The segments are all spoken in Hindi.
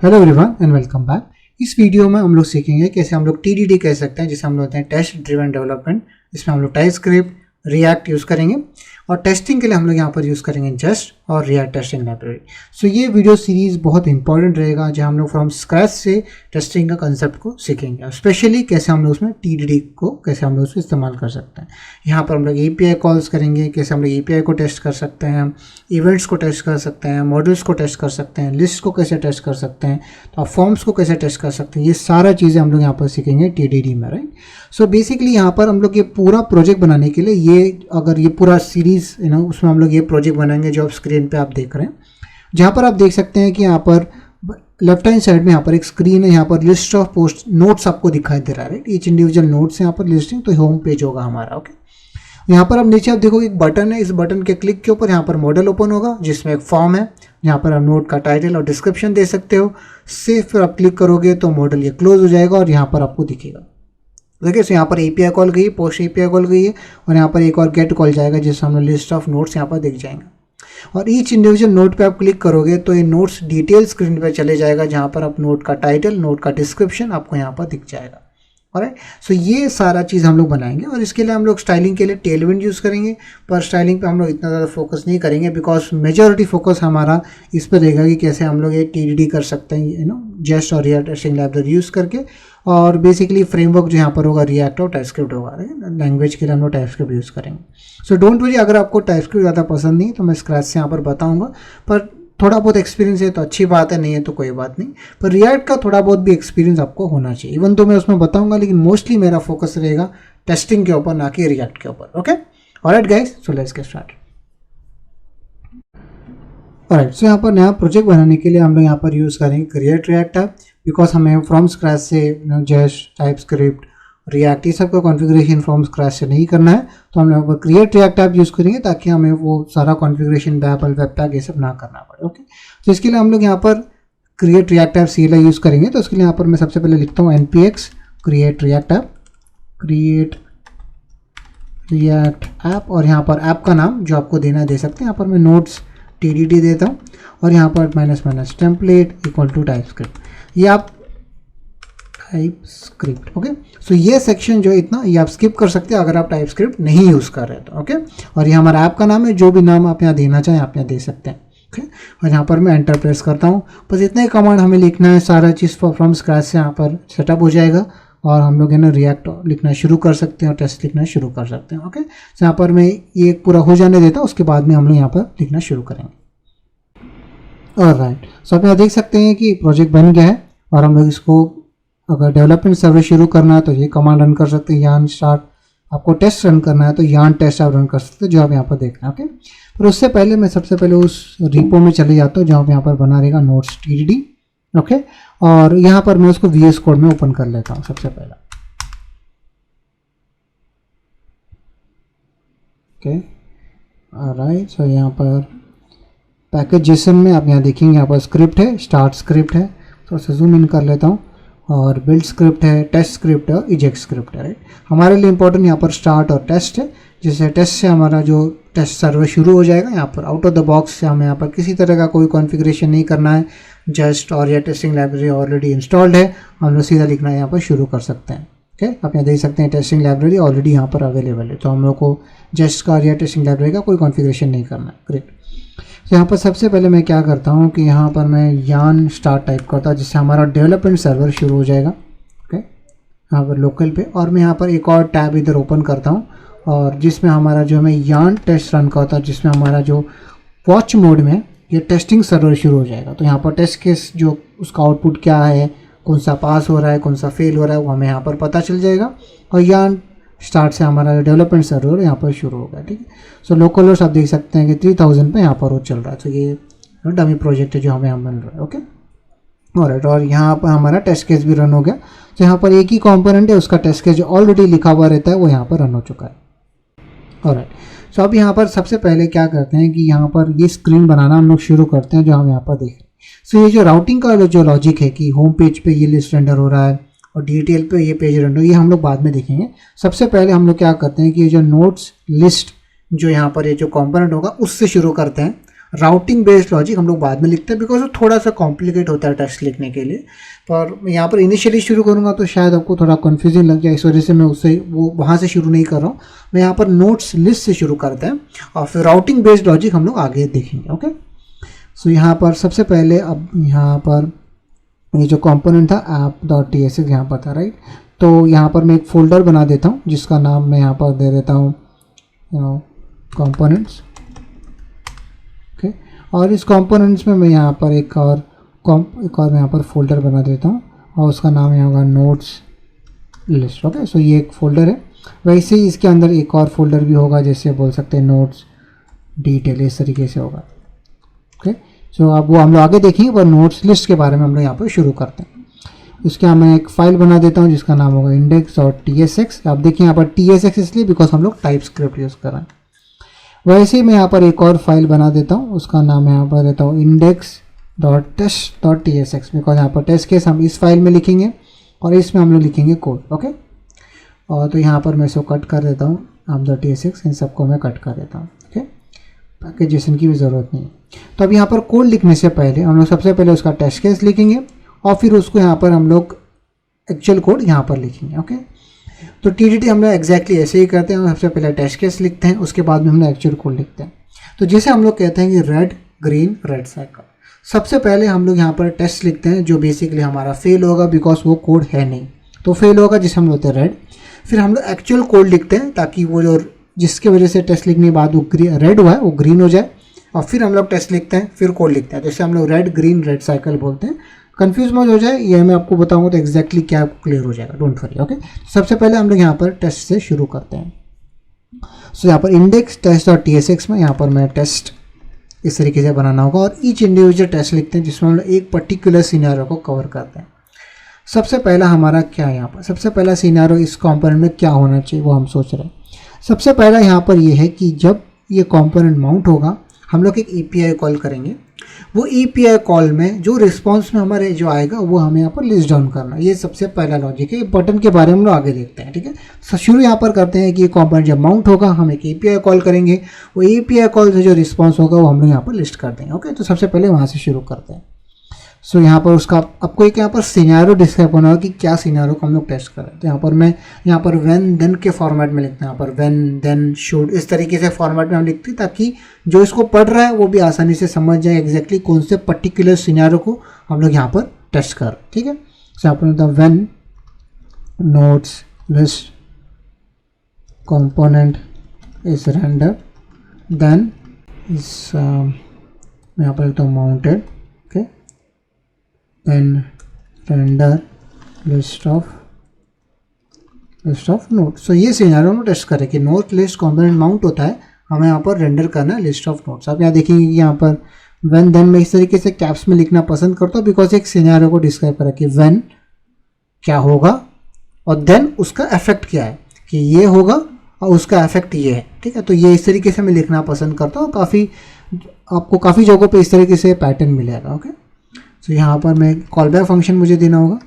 Hello everyone and welcome back. इस वीडियो में हम लोग सीखेंगे कैसे हम लोग TDD कह सकते हैं, जिसे हम लोग कहते हैं टेस्ट ड्रिवन डेवलपमेंट। इसमें हम लोग टाइपस्क्रिप्ट, रिएक्ट यूज़ करेंगे और टेस्टिंग के लिए हम लोग यहाँ पर यूज़ करेंगे जस्ट और रिएक्ट टेस्टिंग लाइब्रेरी। सो ये वीडियो सीरीज़ बहुत इंपॉर्टेंट रहेगा, जहाँ हम लोग फ्रॉम स्क्रैच से टेस्टिंग का कंसेप्ट को सीखेंगे, स्पेशली कैसे हम लोग उसमें TDD को कैसे हम लोग उसमें इस्तेमाल कर सकते हैं। यहाँ पर हम लोग API कॉल्स करेंगे, कैसे हम लोग API को टेस्ट कर सकते हैं, इवेंट्स को टेस्ट कर सकते हैं, मॉडल्स को टेस्ट कर सकते हैं, लिस्ट को कैसे टेस्ट कर सकते हैं, तो फॉर्म्स को कैसे टेस्ट कर सकते हैं। ये सारा चीज़ें हम लोग यहाँ पर सीखेंगे TDD में, राइट। सो बेसिकली यहाँ पर हम लोग ये पूरा प्रोजेक्ट बनाने के लिए ये पूरा सीरीज़ उसमें हम लोग ये प्रोजेक्ट बनाएंगे जो आप स्क्रीन पे आप देख रहे हैं, जहाँ पर आप देख सकते हैं कि यहाँ पर लेफ्ट हैंड साइड में यहाँ पर एक स्क्रीन है, यहाँ पर लिस्ट ऑफ पोस्ट नोट्स आपको दिखाई दे रहा है, राइट। ईच इंडिविजुअल नोट्स यहाँ पर लिस्टिंग, तो होम पेज होगा हमारा, ओके। यहाँ पर आप नीचे आप देखोगे एक बटन है, इस बटन के क्लिक के ऊपर यहाँ पर मॉडल ओपन होगा, जिसमें एक फॉर्म है, यहाँ पर आप नोट का टाइटल और डिस्क्रिप्शन दे सकते हो। सेव पर आप क्लिक करोगे तो मॉडल ये क्लोज हो जाएगा और यहाँ पर आपको दिखेगा। देखिए, सो यहाँ पर API कॉल गई है, पोस्ट API कॉल गई है और यहाँ पर एक और गेट कॉल जाएगा, जिससे हमें लिस्ट ऑफ नोट्स यहाँ पर दिख जाएंगे। और ईच इंडिविजुअल नोट पे आप क्लिक करोगे तो ये नोट्स डिटेल स्क्रीन पे चले जाएगा, जहाँ पर आप नोट का टाइटल, नोट का डिस्क्रिप्शन आपको यहाँ पर दिख जाएगा। ऑलराइट, सो ये सारा चीज़ हम लोग बनाएंगे और इसके लिए हम लोग स्टाइलिंग के लिए टेलविंड यूज़ करेंगे, पर स्टाइलिंग पे हम लोग इतना ज़्यादा फोकस नहीं करेंगे, बिकॉज मेजॉरिटी फोकस हमारा इस पर रहेगा कि कैसे हम लोग ये TDD कर सकते हैं, जेस्ट और रिएक्ट टेस्टिंग लाइब्रेरी यूज़ करके। और बेसिकली फ्रेमवर्क जो यहाँ पर होगा रिएक्ट और टाइपस्क्रिप्ट होगा, लैंग्वेज के लिए हम लोग टाइपस्क्रिप्ट यूज़ करेंगे। सो डोंट वरी, अगर आपको टाइपस्क्रिप्ट ज़्यादा पसंद नहीं तो मैं स्क्रैच से यहाँ पर बताऊँगा, पर थोड़ा बहुत एक्सपीरियंस है तो अच्छी बात है, नहीं है तो कोई बात नहीं। पर रिएक्ट का थोड़ा बहुत भी एक्सपीरियंस आपको होना चाहिए, इवन तो मैं उसमें बताऊंगा, लेकिन मोस्टली मेरा फोकस रहेगा टेस्टिंग के ऊपर, ना कि रिएक्ट के ऊपर, okay. Alright guys, so let's get start. Alright, so यहाँ पर नया प्रोजेक्ट बनाने के लिए हम लोग यहाँ पर यूज़ करेंगे क्रिएट रिएक्ट ऐप, बिकॉज हमें फ्रॉम स्क्रैच से जस्ट टाइपस्क्रिप्ट रिएक्ट ये सब का कॉन्फ़िगरेशन फ्रॉम स्क्रैच से नहीं करना है, तो हम यहाँ पर क्रिएट रिएक्ट ऐप यूज़ करेंगे, ताकि हमें वो सारा कॉन्फ़िगरेशन वेब पैक ये सब ना करना पड़े, ओके। तो इसके लिए हम लोग यहाँ पर create react app CLI use करेंगे। तो उसके लिए यहाँ पर मैं सबसे पहले लिखता हूँ npx क्रिएट रिएक्ट ऐप, और यहाँ पर ऐप का नाम जो आपको देना दे सकते हैं। यहाँ पर मैं नोट्स TDD देता हूँ और यहाँ पर -- टेम्पलेट इक्वल टू टाइपस्क्रिप्ट, ये आप टाइपस्क्रिप्ट, ओके। सो ये सेक्शन जो इतना ये आप स्किप कर सकते हैं अगर आप टाइपस्क्रिप्ट नहीं यूज़ कर रहे तो, ओके। और ये हमारा ऐप का नाम है, जो भी नाम आप यहाँ देना चाहें आप यहाँ दे सकते हैं, ओके। और यहाँ पर मैं एंटर प्रेस करता हूँ, बस इतना ही कमांड हमें लिखना है, सारा चीज़ फ्रॉम स्क्रैच से यहाँ पर सेटअप हो जाएगा और हम लोग है ना रिएक्ट लिखना शुरू कर सकते हैं और टेस्ट लिखना शुरू कर सकते हैं, ओके। तो यहाँ पर मैं ये पूरा हो जाने देता हूँ, उसके बाद में हम लोग यहाँ पर लिखना शुरू करेंगे। ऑलराइट, सो आप यहाँ देख सकते हैं कि प्रोजेक्ट बन गया है और हम लोग इसको अगर डेवलपमेंट सर्विस शुरू करना है तो ये कमांड रन कर सकते हैं, यार्न स्टार्ट। आपको टेस्ट रन करना है तो यार्न टेस्ट आप रन कर सकते हैं, जो आप यहाँ पर देख रहे हैं, ओके। पर उससे पहले मैं सबसे पहले उस रिपो में चले जाता हूँ जहाँ पे यहाँ पर बना रहेगा नोट्स TDD, ओके। और यहाँ पर मैं उसको VS कोड में ओपन कर लेता हूँ सबसे पहला, ओके। ऑलराइट, सो यहाँ पर पैकेज JSON में आप यहाँ देखेंगे, यहाँ पर स्क्रिप्ट है, स्टार्ट स्क्रिप्ट है, तो उसे जूम इन कर लेता हूँ, और बिल्ड स्क्रिप्ट है, टेस्ट स्क्रिप्ट है और इजेक्ट स्क्रिप्ट है, राइट। हमारे लिए इंपॉर्टेंट यहाँ पर स्टार्ट और टेस्ट है, जिससे टेस्ट से हमारा जो टेस्ट सर्वर शुरू हो जाएगा। यहाँ पर आउट ऑफ द बॉक्स से हमें यहाँ पर किसी तरह का कोई कॉन्फ़िगरेशन नहीं करना है, जस्ट और या टेस्टिंग लाइब्रेरी ऑलरेडी इंस्टॉल्ड है, हम लोग सीधा लिखना यहाँ पर शुरू कर सकते हैं, ओके। आप यहाँ देख सकते हैं टेस्टिंग लाइब्रेरी ऑलरेडी यहाँ पर अवेलेबल है, तो हम लोग को जस्ट का और या टेस्टिंग लाइब्रेरी का कोई कॉन्फ़िगरेशन नहीं करना है, ग्रेट। तो यहाँ पर सबसे पहले मैं क्या करता हूँ कि यहाँ पर मैं यार्न स्टार्ट टाइप करता हूँ, जिससे हमारा डेवलपमेंट सर्वर शुरू हो जाएगा, ओके। यहाँ पर लोकल पे, और मैं यहाँ पर एक और टैब इधर ओपन करता हूँ, और जिसमें हमारा जो हमें यार्न टेस्ट रन का होता है, जिसमें हमारा जो वॉच मोड में ये टेस्टिंग सर्वर शुरू हो जाएगा। तो यहाँ पर टेस्ट केस जो उसका आउटपुट क्या है, कौन सा पास हो रहा है, कौन सा फेल हो रहा है, वो हमें यहाँ पर पता चल जाएगा। और यार्न स्टार्ट से हमारा डेवलपमेंट सर्वर यहाँ पर शुरू होगा, ठीक है। सो लोकल होस्ट आप देख सकते हैं कि 3000 पे यहाँ पर वो चल रहा है, तो ये डमी प्रोजेक्ट है जो हमें यहाँ बन रहा है, ओके। ऑलराइट, और यहाँ पर हमारा टेस्ट केस भी रन हो गया। तो यहाँ पर एक ही कंपोनेंट है, उसका टेस्ट केस जो ऑलरेडी लिखा हुआ रहता है वो यहाँ पर रन हो चुका है। ऑलराइट, सो अब यहाँ पर सबसे पहले क्या करते हैं कि यहाँ पर ये स्क्रीन बनाना हम लोग शुरू करते हैं, जो हम यहाँ पर देख रहे हैं। सो ये जो राउटिंग का जो लॉजिक है कि होम पेज पे ये लिस्ट रेंडर हो रहा है और डिटेल पे ये पेज रेंडर, ये हम लोग बाद में देखेंगे। सबसे पहले हम लोग क्या करते हैं कि ये जो नोट्स लिस्ट जो यहाँ पर ये जो कंपोनेंट होगा उससे शुरू करते हैं। राउटिंग बेस्ड लॉजिक हम लोग बाद में लिखते हैं, बिकॉज वो थोड़ा सा कॉम्प्लिकेट होता है टेस्ट लिखने के लिए। पर यहाँ पर इनिशियली शुरू करूँगा तो शायद आपको थोड़ा कन्फ्यूजन लग जाए, इस वजह से मैं उससे वहाँ से शुरू नहीं कर रहा हूँ। मैं यहाँ पर नोट्स लिस्ट से शुरू करते हैं और फिर राउटिंग बेस्ड लॉजिक हम लोग आगे देखेंगे। ओके, सो यहाँ पर सबसे पहले अब यहाँ पर ये जो कंपोनेंट था app.tsx यहाँ पर था, राइट। तो यहाँ पर मैं एक फोल्डर बना देता हूँ जिसका नाम मैं यहाँ पर दे देता हूँ कंपोनेंट्स। ओके, और इस कंपोनेंट्स में मैं यहाँ पर एक और मैं यहाँ पर फोल्डर बना देता हूँ और उसका नाम यहाँ होगा नोट्स लिस्ट। ओके, सो ये एक फोल्डर है। वैसे ही इसके अंदर एक और फोल्डर भी होगा, जैसे बोल सकते हैं नोट्स डिटेल, इस तरीके से होगा। ओके, सो अब वो हम लोग आगे देखेंगे, पर नोट्स लिस्ट के बारे में हम लोग यहाँ पर शुरू करते हैं। उसके यहाँ मैं एक फ़ाइल बना देता हूँ जिसका नाम होगा index.tsx। आप देखिए यहाँ पर tsx इसलिए बिकॉज हम लोग टाइप स्क्रिप्ट यूज़ कर रहे हैं। वैसे ही मैं यहाँ पर एक और फाइल बना देता हूँ, उसका नाम यहाँ पर देता हूँ index.test.tsx, बिकॉज यहाँ पर टेस्ट केस हम इस फाइल में लिखेंगे और इसमें हम लोग लिखेंगे कोड। ओके, और तो यहाँ पर मैं इसको कट कर देता हूँ app.tsx, इन सबको मैं कट कर देता हूँ। ओके, पैकेजेशन की भी ज़रूरत नहीं है। तो अब यहाँ पर कोड लिखने से पहले हम लोग सबसे पहले उसका टेस्ट केस लिखेंगे और फिर उसको यहाँ पर हम लोग एक्चुअल कोड यहाँ पर लिखेंगे। ओके, तो TDD हम लोग एग्जैक्टली ऐसे ही करते हैं, सबसे पहले टेस्ट केस लिखते हैं, उसके बाद में हम लोग एक्चुअल कोड लिखते हैं। तो जैसे हम लोग कहते हैं कि रेड ग्रीन रेड साइकिल, सबसे पहले हम लोग यहाँ पर टेस्ट लिखते हैं जो बेसिकली हमारा फेल होगा बिकॉज वो कोड है नहीं, तो फेल होगा जिसे हम लोग रेड। फिर हम लोग एक्चुअल कोड लिखते हैं ताकि वो जो जिसके वजह से टेस्ट लिखने के बाद वो रेड हुआ है वो ग्रीन हो जाए, और फिर हम लोग टेस्ट लिखते हैं, फिर कोड लिखते हैं। जैसे हम लोग रेड ग्रीन रेड साइकिल बोलते हैं। कंफ्यूज मत हो जाए, ये मैं आपको बताऊंगा तो एग्जैक्टली क्या क्लियर हो जाएगा, डोंट वरी। ओके, सबसे पहले हम लोग यहाँ पर टेस्ट से शुरू करते हैं। सो यहाँ पर इंडेक्स टेस्ट.tsx में यहाँ पर मैं टेस्ट इस तरीके से बनाना होगा और ईच इंडिविजुअल टेस्ट लिखते हैं जिसमें हम लोग एक पर्टिकुलर सिनेरियो को कवर करते हैं। सबसे पहला हमारा क्या है यहाँ पर, सबसे पहला सिनेरियो इस कंपोनेंट में क्या होना चाहिए वो हम सोच रहे हैं। सबसे पहला यहाँ पर ये है कि जब ये कंपोनेंट माउंट होगा हम लोग एक API कॉल करेंगे। वो API कॉल में जो रिस्पॉन्स में हमारे जो आएगा वो हमें यहाँ पर लिस्ट डाउन करना, ये सबसे पहला लॉजिक है। बटन के बारे में हम लोग आगे देखते हैं, ठीक है। तो शुरू यहाँ पर करते हैं कि ये कंपोनेंट जब माउंट होगा हम एक API कॉल करेंगे, वो API कॉल से जो रिस्पॉन्स होगा वो हम लोग यहाँ पर लिस्ट कर देंगे। ओके, तो सबसे पहले वहाँ से शुरू करते हैं। सो यहाँ पर उसका आपको एक यहाँ पर सिनेरियो डिस्क्राइब होना होगा कि क्या सिनेरियो को हम लोग टेस्ट करें। तो यहाँ पर मैं यहाँ पर व्हेन देन के फॉर्मेट में लिखते हैं, यहाँ पर व्हेन देन शुड, इस तरीके से फॉर्मेट में हम लिखते हैं ताकि जो इसको पढ़ रहा है वो भी आसानी से समझ जाए एग्जैक्टली कौन से पर्टिकुलर सिनेरियो को हम लोग यहाँ पर टेस्ट कर रहे हैं, ठीक है। सो यहाँ पर when notes list component is render then इस मैं यहाँ पर लिखता हूँ mounted, okay, then render list of nodes। so ये सिनेरियो में टेस्ट करें कि नोट लिस्ट कंपोनेंट माउंट होता है, हमें यहाँ पर रेंडर करना है लिस्ट ऑफ नोट्स। आप यहाँ देखेंगे कि यहाँ पर when then मैं इस तरीके से कैप्स में लिखना पसंद करता हूँ बिकॉज एक सिनेरियो को डिस्क्राइब करा कि when क्या होगा और then उसका इफेक्ट क्या है, कि ये होगा और उसका इफेक्ट ये है, ठीक है। तो ये इस तरीके से मैं लिखना पसंद करता हूँ, आपको काफ़ी जगहों पे इस तरीके से पैटर्न मिलेगा। ओके, तो यहाँ पर मैं कॉल बैक फंक्शन मुझे देना होगा,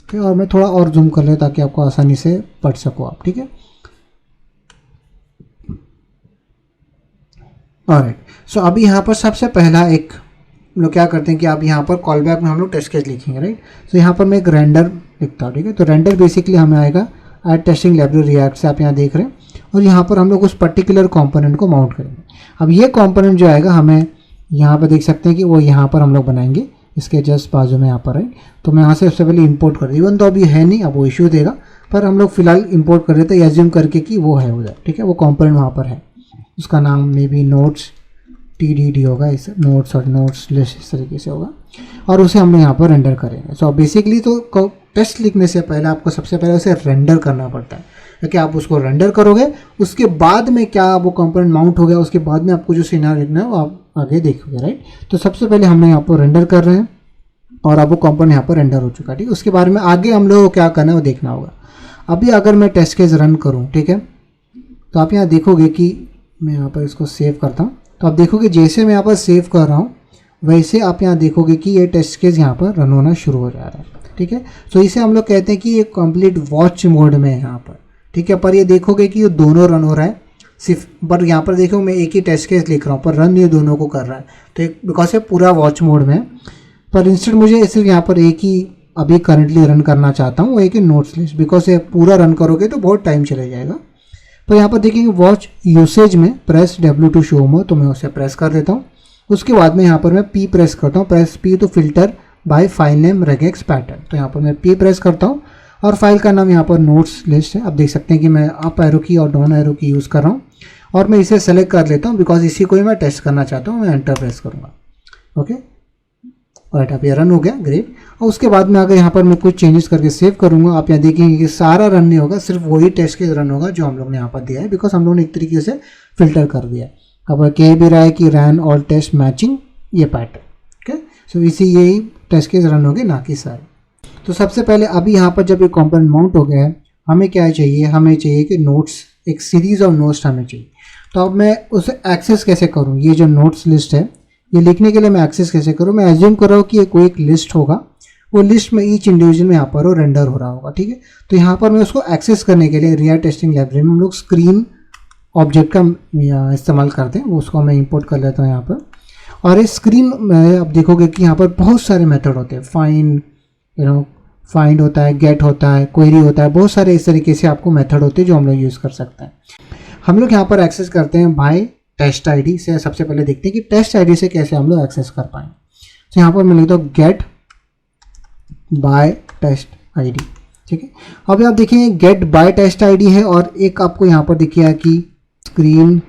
ठीक है, और मैं थोड़ा और जूम कर ले ताकि आपको आसानी से पढ़ सको आप, ठीक है। ऑलराइट, सो अभी यहाँ पर सबसे पहला एक हम लोग क्या करते हैं कि अब यहाँ पर कॉल बैक में हम लोग टेस्ट केस लिखेंगे, राइट। सो यहाँ पर मैं एक रेंडर लिखता हूँ, ठीक है। तो रेंडर बेसिकली हमें आएगा एड टेस्टिंग लाइब्रेरी रिएक्ट से, आप यहाँ देख रहे हैं, और यहाँ पर हम लोग उस पर्टिकुलर कॉम्पोनेंट को माउंट करेंगे। अब ये कॉम्पोनेंट जो आएगा हमें यहाँ पर देख सकते हैं कि वो यहाँ पर हम लोग बनाएंगे, इसके जस्ट बाजू में यहाँ पर, राइट। तो मैं यहाँ से सबसे पहले इंपोर्ट कर, इवन तो अभी है नहीं, अब वो इशू देगा, पर हम लोग फिलहाल इंपोर्ट कर देते हैं एज्यूम करके कि वो है उधर, ठीक है। वो कंपोनेंट वहाँ पर है, उसका नाम मे बी नोट्स TDD होगा, इस नोट्स और नोट्स लिस्ट इस तरीके से होगा, और उसे हम लोग यहाँ पर रेंडर करेंगे। सो बेसिकली तो टेस्ट लिखने से पहले आपको सबसे पहले उसे रेंडर करना पड़ता है, क्योंकि आप उसको रेंडर करोगे उसके बाद में क्या वो कंपोनेंट माउंट हो गया, उसके बाद में आपको जो सिनेरियो लिखना है वो आप आगे देखोगे, राइट। तो सबसे पहले हम लोग यहाँ पर रेंडर कर रहे हैं और अब वो कंपोनेंट यहाँ पर रेंडर हो चुका है, ठीक है। उसके बारे में आगे हम लोग को क्या करना है वो देखना होगा। अभी अगर मैं टेस्ट केस रन करूँ, ठीक है, तो आप यहाँ देखोगे कि मैं यहाँ पर इसको सेव करता हूँ, तो आप देखोगे जैसे मैं यहाँ पर सेव कर रहा हूँ वैसे आप यहाँ देखोगे कि ये टेस्ट केस यहाँ पर रन होना शुरू हो जा रहा है, ठीक है। तो इसे हम लोग कहते हैं कि ये कंप्लीट वॉच मोड में है यहाँ पर, ठीक है। पर ये देखोगे कि ये दोनों रन हो रहा है, सिर्फ, पर यहाँ पर देखो मैं एक ही टेस्ट केस लिख रहा हूँ पर रन ये दोनों को कर रहा है, तो एक बिकॉज ये पूरा वॉच मोड में है, पर इंस्टेंट मुझे सिर्फ यहाँ पर एक ही अभी करंटली रन करना चाहता हूँ, वो एक ही नोट्स लिस्ट, बिकॉज ये पूरा रन करोगे तो बहुत टाइम चले जाएगा। पर यहाँ पर देखेंगे वॉच यूसेज में प्रेस W2 शो मोर, तो मैं उसे प्रेस कर देता हूँ। उसके बाद में यहाँ पर मैं P प्रेस करता हूँ, प्रेस P तो filter by file name regex pattern, तो यहाँ पर मैं P प्रेस करता हूँ और फाइल का नाम यहाँ पर नोट्स लिस्ट है। आप देख सकते हैं कि मैं अप एरो की और डाउन एरो की यूज़ कर रहा हूँ और मैं इसे सेलेक्ट कर लेता हूँ बिकॉज इसी को ही मैं टेस्ट करना चाहता हूँ। मैं एंटर प्रेस करूँगा, ओके राइट, अब ये रन हो गया, ग्रेट। और उसके बाद में अगर यहाँ पर मैं कुछ चेंजेस करके सेव करूँगा, आप यहाँ देखेंगे कि सारा रन नहीं होगा, सिर्फ वही टेस्ट केस रन होगा जो हम लोग ने यहाँ पर दिया है, बिकॉज हम लोग ने एक तरीके से फिल्टर कर दिया है। अब कह भी रहा है कि रन ऑल टेस्ट मैचिंग ये पैटर्न, ओके, सो इसी यही टेस्ट केस रन हो गए, ना कि सारे। तो सबसे पहले अभी यहाँ पर जब ये कंपोनेंट माउंट हो गया है, हमें क्या चाहिए, हमें चाहिए कि नोट्स, एक सीरीज ऑफ नोट्स हमें चाहिए। तो अब मैं उसे एक्सेस कैसे करूँ, ये जो नोट्स लिस्ट है ये लिखने के लिए मैं एक्सेस कैसे करूँ, मैं एज्यूम कर रहा हूँ कि ये कोई एक लिस्ट होगा, वो लिस्ट में ईच इंडिविजुअल में यहाँ पर वो रेंडर हो रहा होगा, ठीक है। तो यहाँ पर मैं उसको एक्सेस करने के लिए रियल टेस्टिंग लाइब्रेरी में हम लोग स्क्रीन ऑब्जेक्ट का इस्तेमाल करते हैं, वो उसको मैं इंपोर्ट कर लेता हूँ यहाँ पर। और इस स्क्रीन में आप देखोगे कि यहाँ पर बहुत सारे मेथड होते हैं, फाइंड होता है, गेट होता है, क्वेरी होता है, बहुत सारे इस तरीके से आपको मेथड होते हैं जो हम लोग यूज़ कर सकते हैं। हम लोग यहाँ पर एक्सेस करते हैं बाय टेस्ट आईडी से। सबसे पहले देखते हैं कि टेस्ट आईडी से कैसे हम लोग एक्सेस कर पाएंगे। तो यहाँ पर मैं लिखता हूँ गेट बाय टेस्ट आईडी, ठीक है। अब आप देखेंगे गेट बाय टेस्ट आईडी है और एक आपको यहाँ पर दिखेगा कि स्क्रीन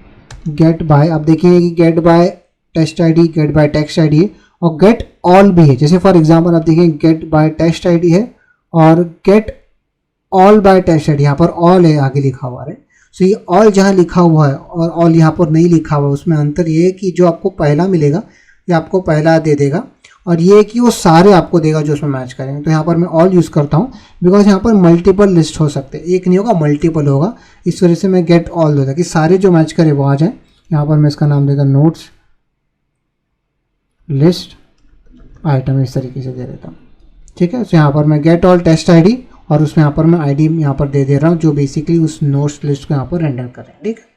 गेट बाय, आप देखेंगे कि get by test ID, get by text ID है और गेट ऑल भी है। जैसे फॉर एग्जांपल आप देखेंगे गेट बाय टेस्ट आईडी है और get all by test ID, यहाँ पर ऑल है आगे लिखा हुआ है। सो ये ऑल जहाँ लिखा हुआ है और ऑल यहाँ पर नहीं लिखा हुआ, उसमें अंतर ये है कि जो आपको पहला मिलेगा ये आपको पहला दे देगा और ये है कि वो सारे आपको देगा जो उसमें मैच करेंगे। तो यहाँ पर मैं ऑल यूज़ करता हूँ बिकॉज यहाँ पर मल्टीपल लिस्ट हो सकते हैं, एक नहीं होगा मल्टीपल होगा, इस वजह से मैं गेट ऑल देता कि सारे जो मैच करे वो आ जाए। यहाँ पर मैं इसका नाम देता नोट्स लिस्ट आइटम, इस तरीके से दे देता हूँ, ठीक है। तो यहाँ पर मैं गेट ऑल टेस्ट आईडी और उसमें यहाँ पर मैं आईडी यहाँ पर दे दे रहा हूँ जो बेसिकली उस नोट्स लिस्ट को यहाँ पर रेंडर करें, ठीक है।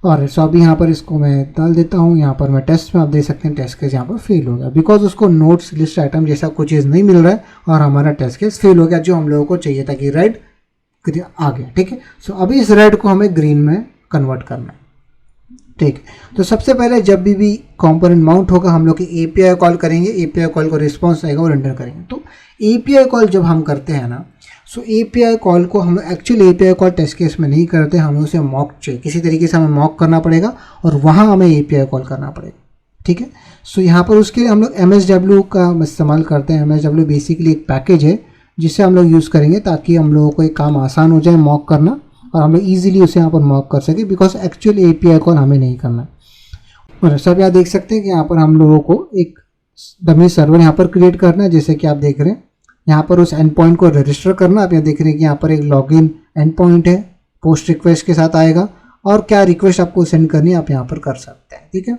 और सो अभी यहाँ पर इसको मैं डाल देता हूँ, यहाँ पर मैं टेस्ट में आप देख सकते हैं टेस्ट केस यहाँ पर फेल हो गया बिकॉज उसको नोट्स लिस्ट आइटम जैसा कोई चीज़ नहीं मिल रहा है और हमारा टेस्ट केस फेल हो गया जो हम लोगों को चाहिए था कि रेड आ गया, ठीक है। सो अभी इस रेड को हमें ग्रीन में कन्वर्ट करना है, ठीक है। तो सबसे पहले जब भी कंपोनेंट माउंट होगा हम लोग की एपीआई कॉल करेंगे, एपीआई कॉल को रिस्पॉन्स आएगा और रेंडर करेंगे। तो एपीआई कॉल जब हम करते हैं ना, सो एपीआई कॉल को हम actually API call test case में नहीं करते, हमें उसे मॉक चाहिए, किसी तरीके से हमें मॉक करना पड़ेगा और वहाँ हमें एपीआई कॉल करना पड़ेगा, ठीक है। सो यहाँ पर उसके लिए हम लोग MSW का इस्तेमाल करते हैं। MSW बेसिकली एक पैकेज है जिसे हम लोग यूज़ करेंगे ताकि हम लोगों को एक काम आसान हो जाए मॉक करना और हम लोग ईजिली उसे यहाँ पर मॉक कर सके बिकॉज एक्चुअली एपीआई कॉल हमें नहीं करना। और सब यहाँ देख सकते हैं कि यहाँ पर हम लोगों को एक डमी सर्वर यहाँ पर क्रिएट करना है, जैसे कि आप देख रहे हैं यहाँ पर उस एंड पॉइंट को रजिस्टर करना। आप यहाँ देख रहे हैं कि यहाँ पर एक लॉगिन एंड पॉइंट है, पोस्ट रिक्वेस्ट के साथ आएगा और क्या रिक्वेस्ट आपको सेंड करनी है आप यहाँ पर कर सकते हैं, ठीक है।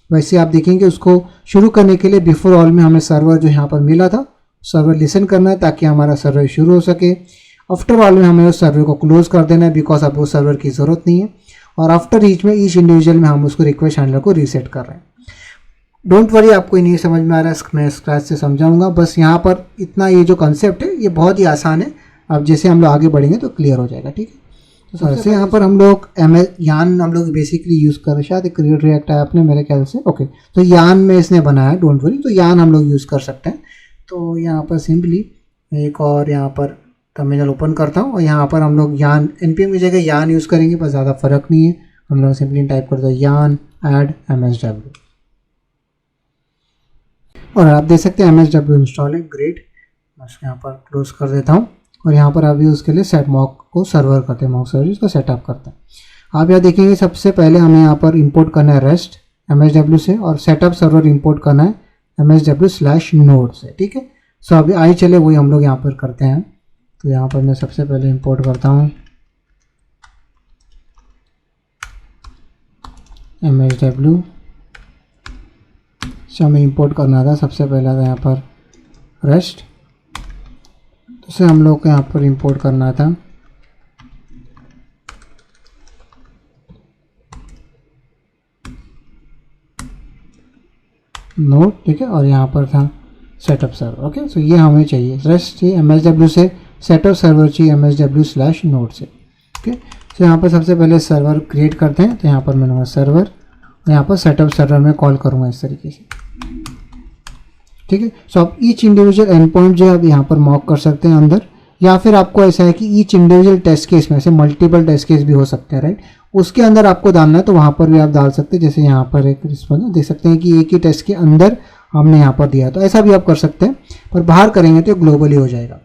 वैसे आप देखेंगे उसको शुरू करने के लिए बिफोर ऑल में हमें सर्वर जो यहाँ पर मिला था, सर्वर लिसन करना है ताकि हमारा सर्वर शुरू हो सके। आफ्टर ऑल में हमें उस सर्वर को क्लोज कर देना है बिकॉज अब वो सर्वर की ज़रूरत नहीं है। और आफ्टर ईच में ईच इंडिविजुअल में हम उसको रिक्वेस्ट हैंडलर को रीसेट कर रहे हैं। डोंट वरी, आपको नहीं समझ में आ रहा है, मैं स्क्रैच से समझाऊंगा। बस यहाँ पर इतना, ये जो कंसेप्ट है ये बहुत ही आसान है, अब जैसे हम लोग आगे बढ़ेंगे तो क्लियर हो जाएगा, ठीक है। तो वैसे यहाँ पर हम लोग यान हम लोग बेसिकली यूज़ कर रहे हैं, शायद क्रिएट रिएक्ट है आपने मेरे ख्याल से, ओके। तो यान में इसने बनाया है, डोंट वरी, तो यान हम लोग यूज़ कर सकते हैं। तो यहाँ पर सिंपली एक और यहाँ पर टर्मिनल ओपन करता हूँ और यहाँ पर हम लोग यान npm की जगह यान यूज़ करेंगे, बस ज़्यादा फर्क नहीं है। हम लोग सिंपली टाइप करते हैं यान ऐड MSW और आप देख सकते हैं MSW इंस्टॉल है, ग्रेट। मैं उसको यहाँ पर क्लोज कर देता हूँ और यहाँ पर अभी उसके लिए सेट मॉक को सर्वर करते हैं, मॉक सर्वर उसका सेटअप करते हैं। आप यहाँ देखेंगे सबसे पहले हमें यहाँ पर इंपोर्ट करना है रेस्ट MSW से और सेटअप सर्वर इंपोर्ट करना है MSW/node से, ठीक है। सो अभी आई चले वही हम लोग यहाँ पर करते हैं। तो यहाँ पर मैं सबसे पहले इंपोर्ट करता हूँ MSW से हमें इंपोर्ट करना था, सबसे पहला था यहाँ पर रेस्ट, तो उसे हम लोग को यहाँ पर इंपोर्ट करना था नोड, ठीक है, और यहाँ पर था सेटअप सर्वर। ओके, सो ये हमें चाहिए, रेस्ट चाहिए MSW से, सेटअप सर्वर चाहिए MSW/नोड से। ओके, तो यहाँ पर सबसे पहले सर्वर क्रिएट करते हैं, तो यहाँ पर मैंने सर्वर, यहाँ पर सेटअप सर्वर में कॉल करूँगा इस तरीके से, ठीक है। सो आप ईच इंडिविजुअल एंड पॉइंट जो है आप यहाँ पर मॉक कर सकते हैं अंदर, या फिर आपको ऐसा है कि ईच इंडिविजुअल टेस्ट केस में से मल्टीपल टेस्ट केस भी हो सकते हैं, राइट, उसके अंदर आपको डालना है तो वहाँ पर भी आप डाल सकते हैं। जैसे यहाँ पर एक रिस्पॉन्स देख सकते हैं कि एक ही टेस्ट के अंदर हमने यहाँ पर दिया, तो ऐसा भी आप कर सकते हैं, पर बाहर करेंगे तो ग्लोबली हो जाएगा।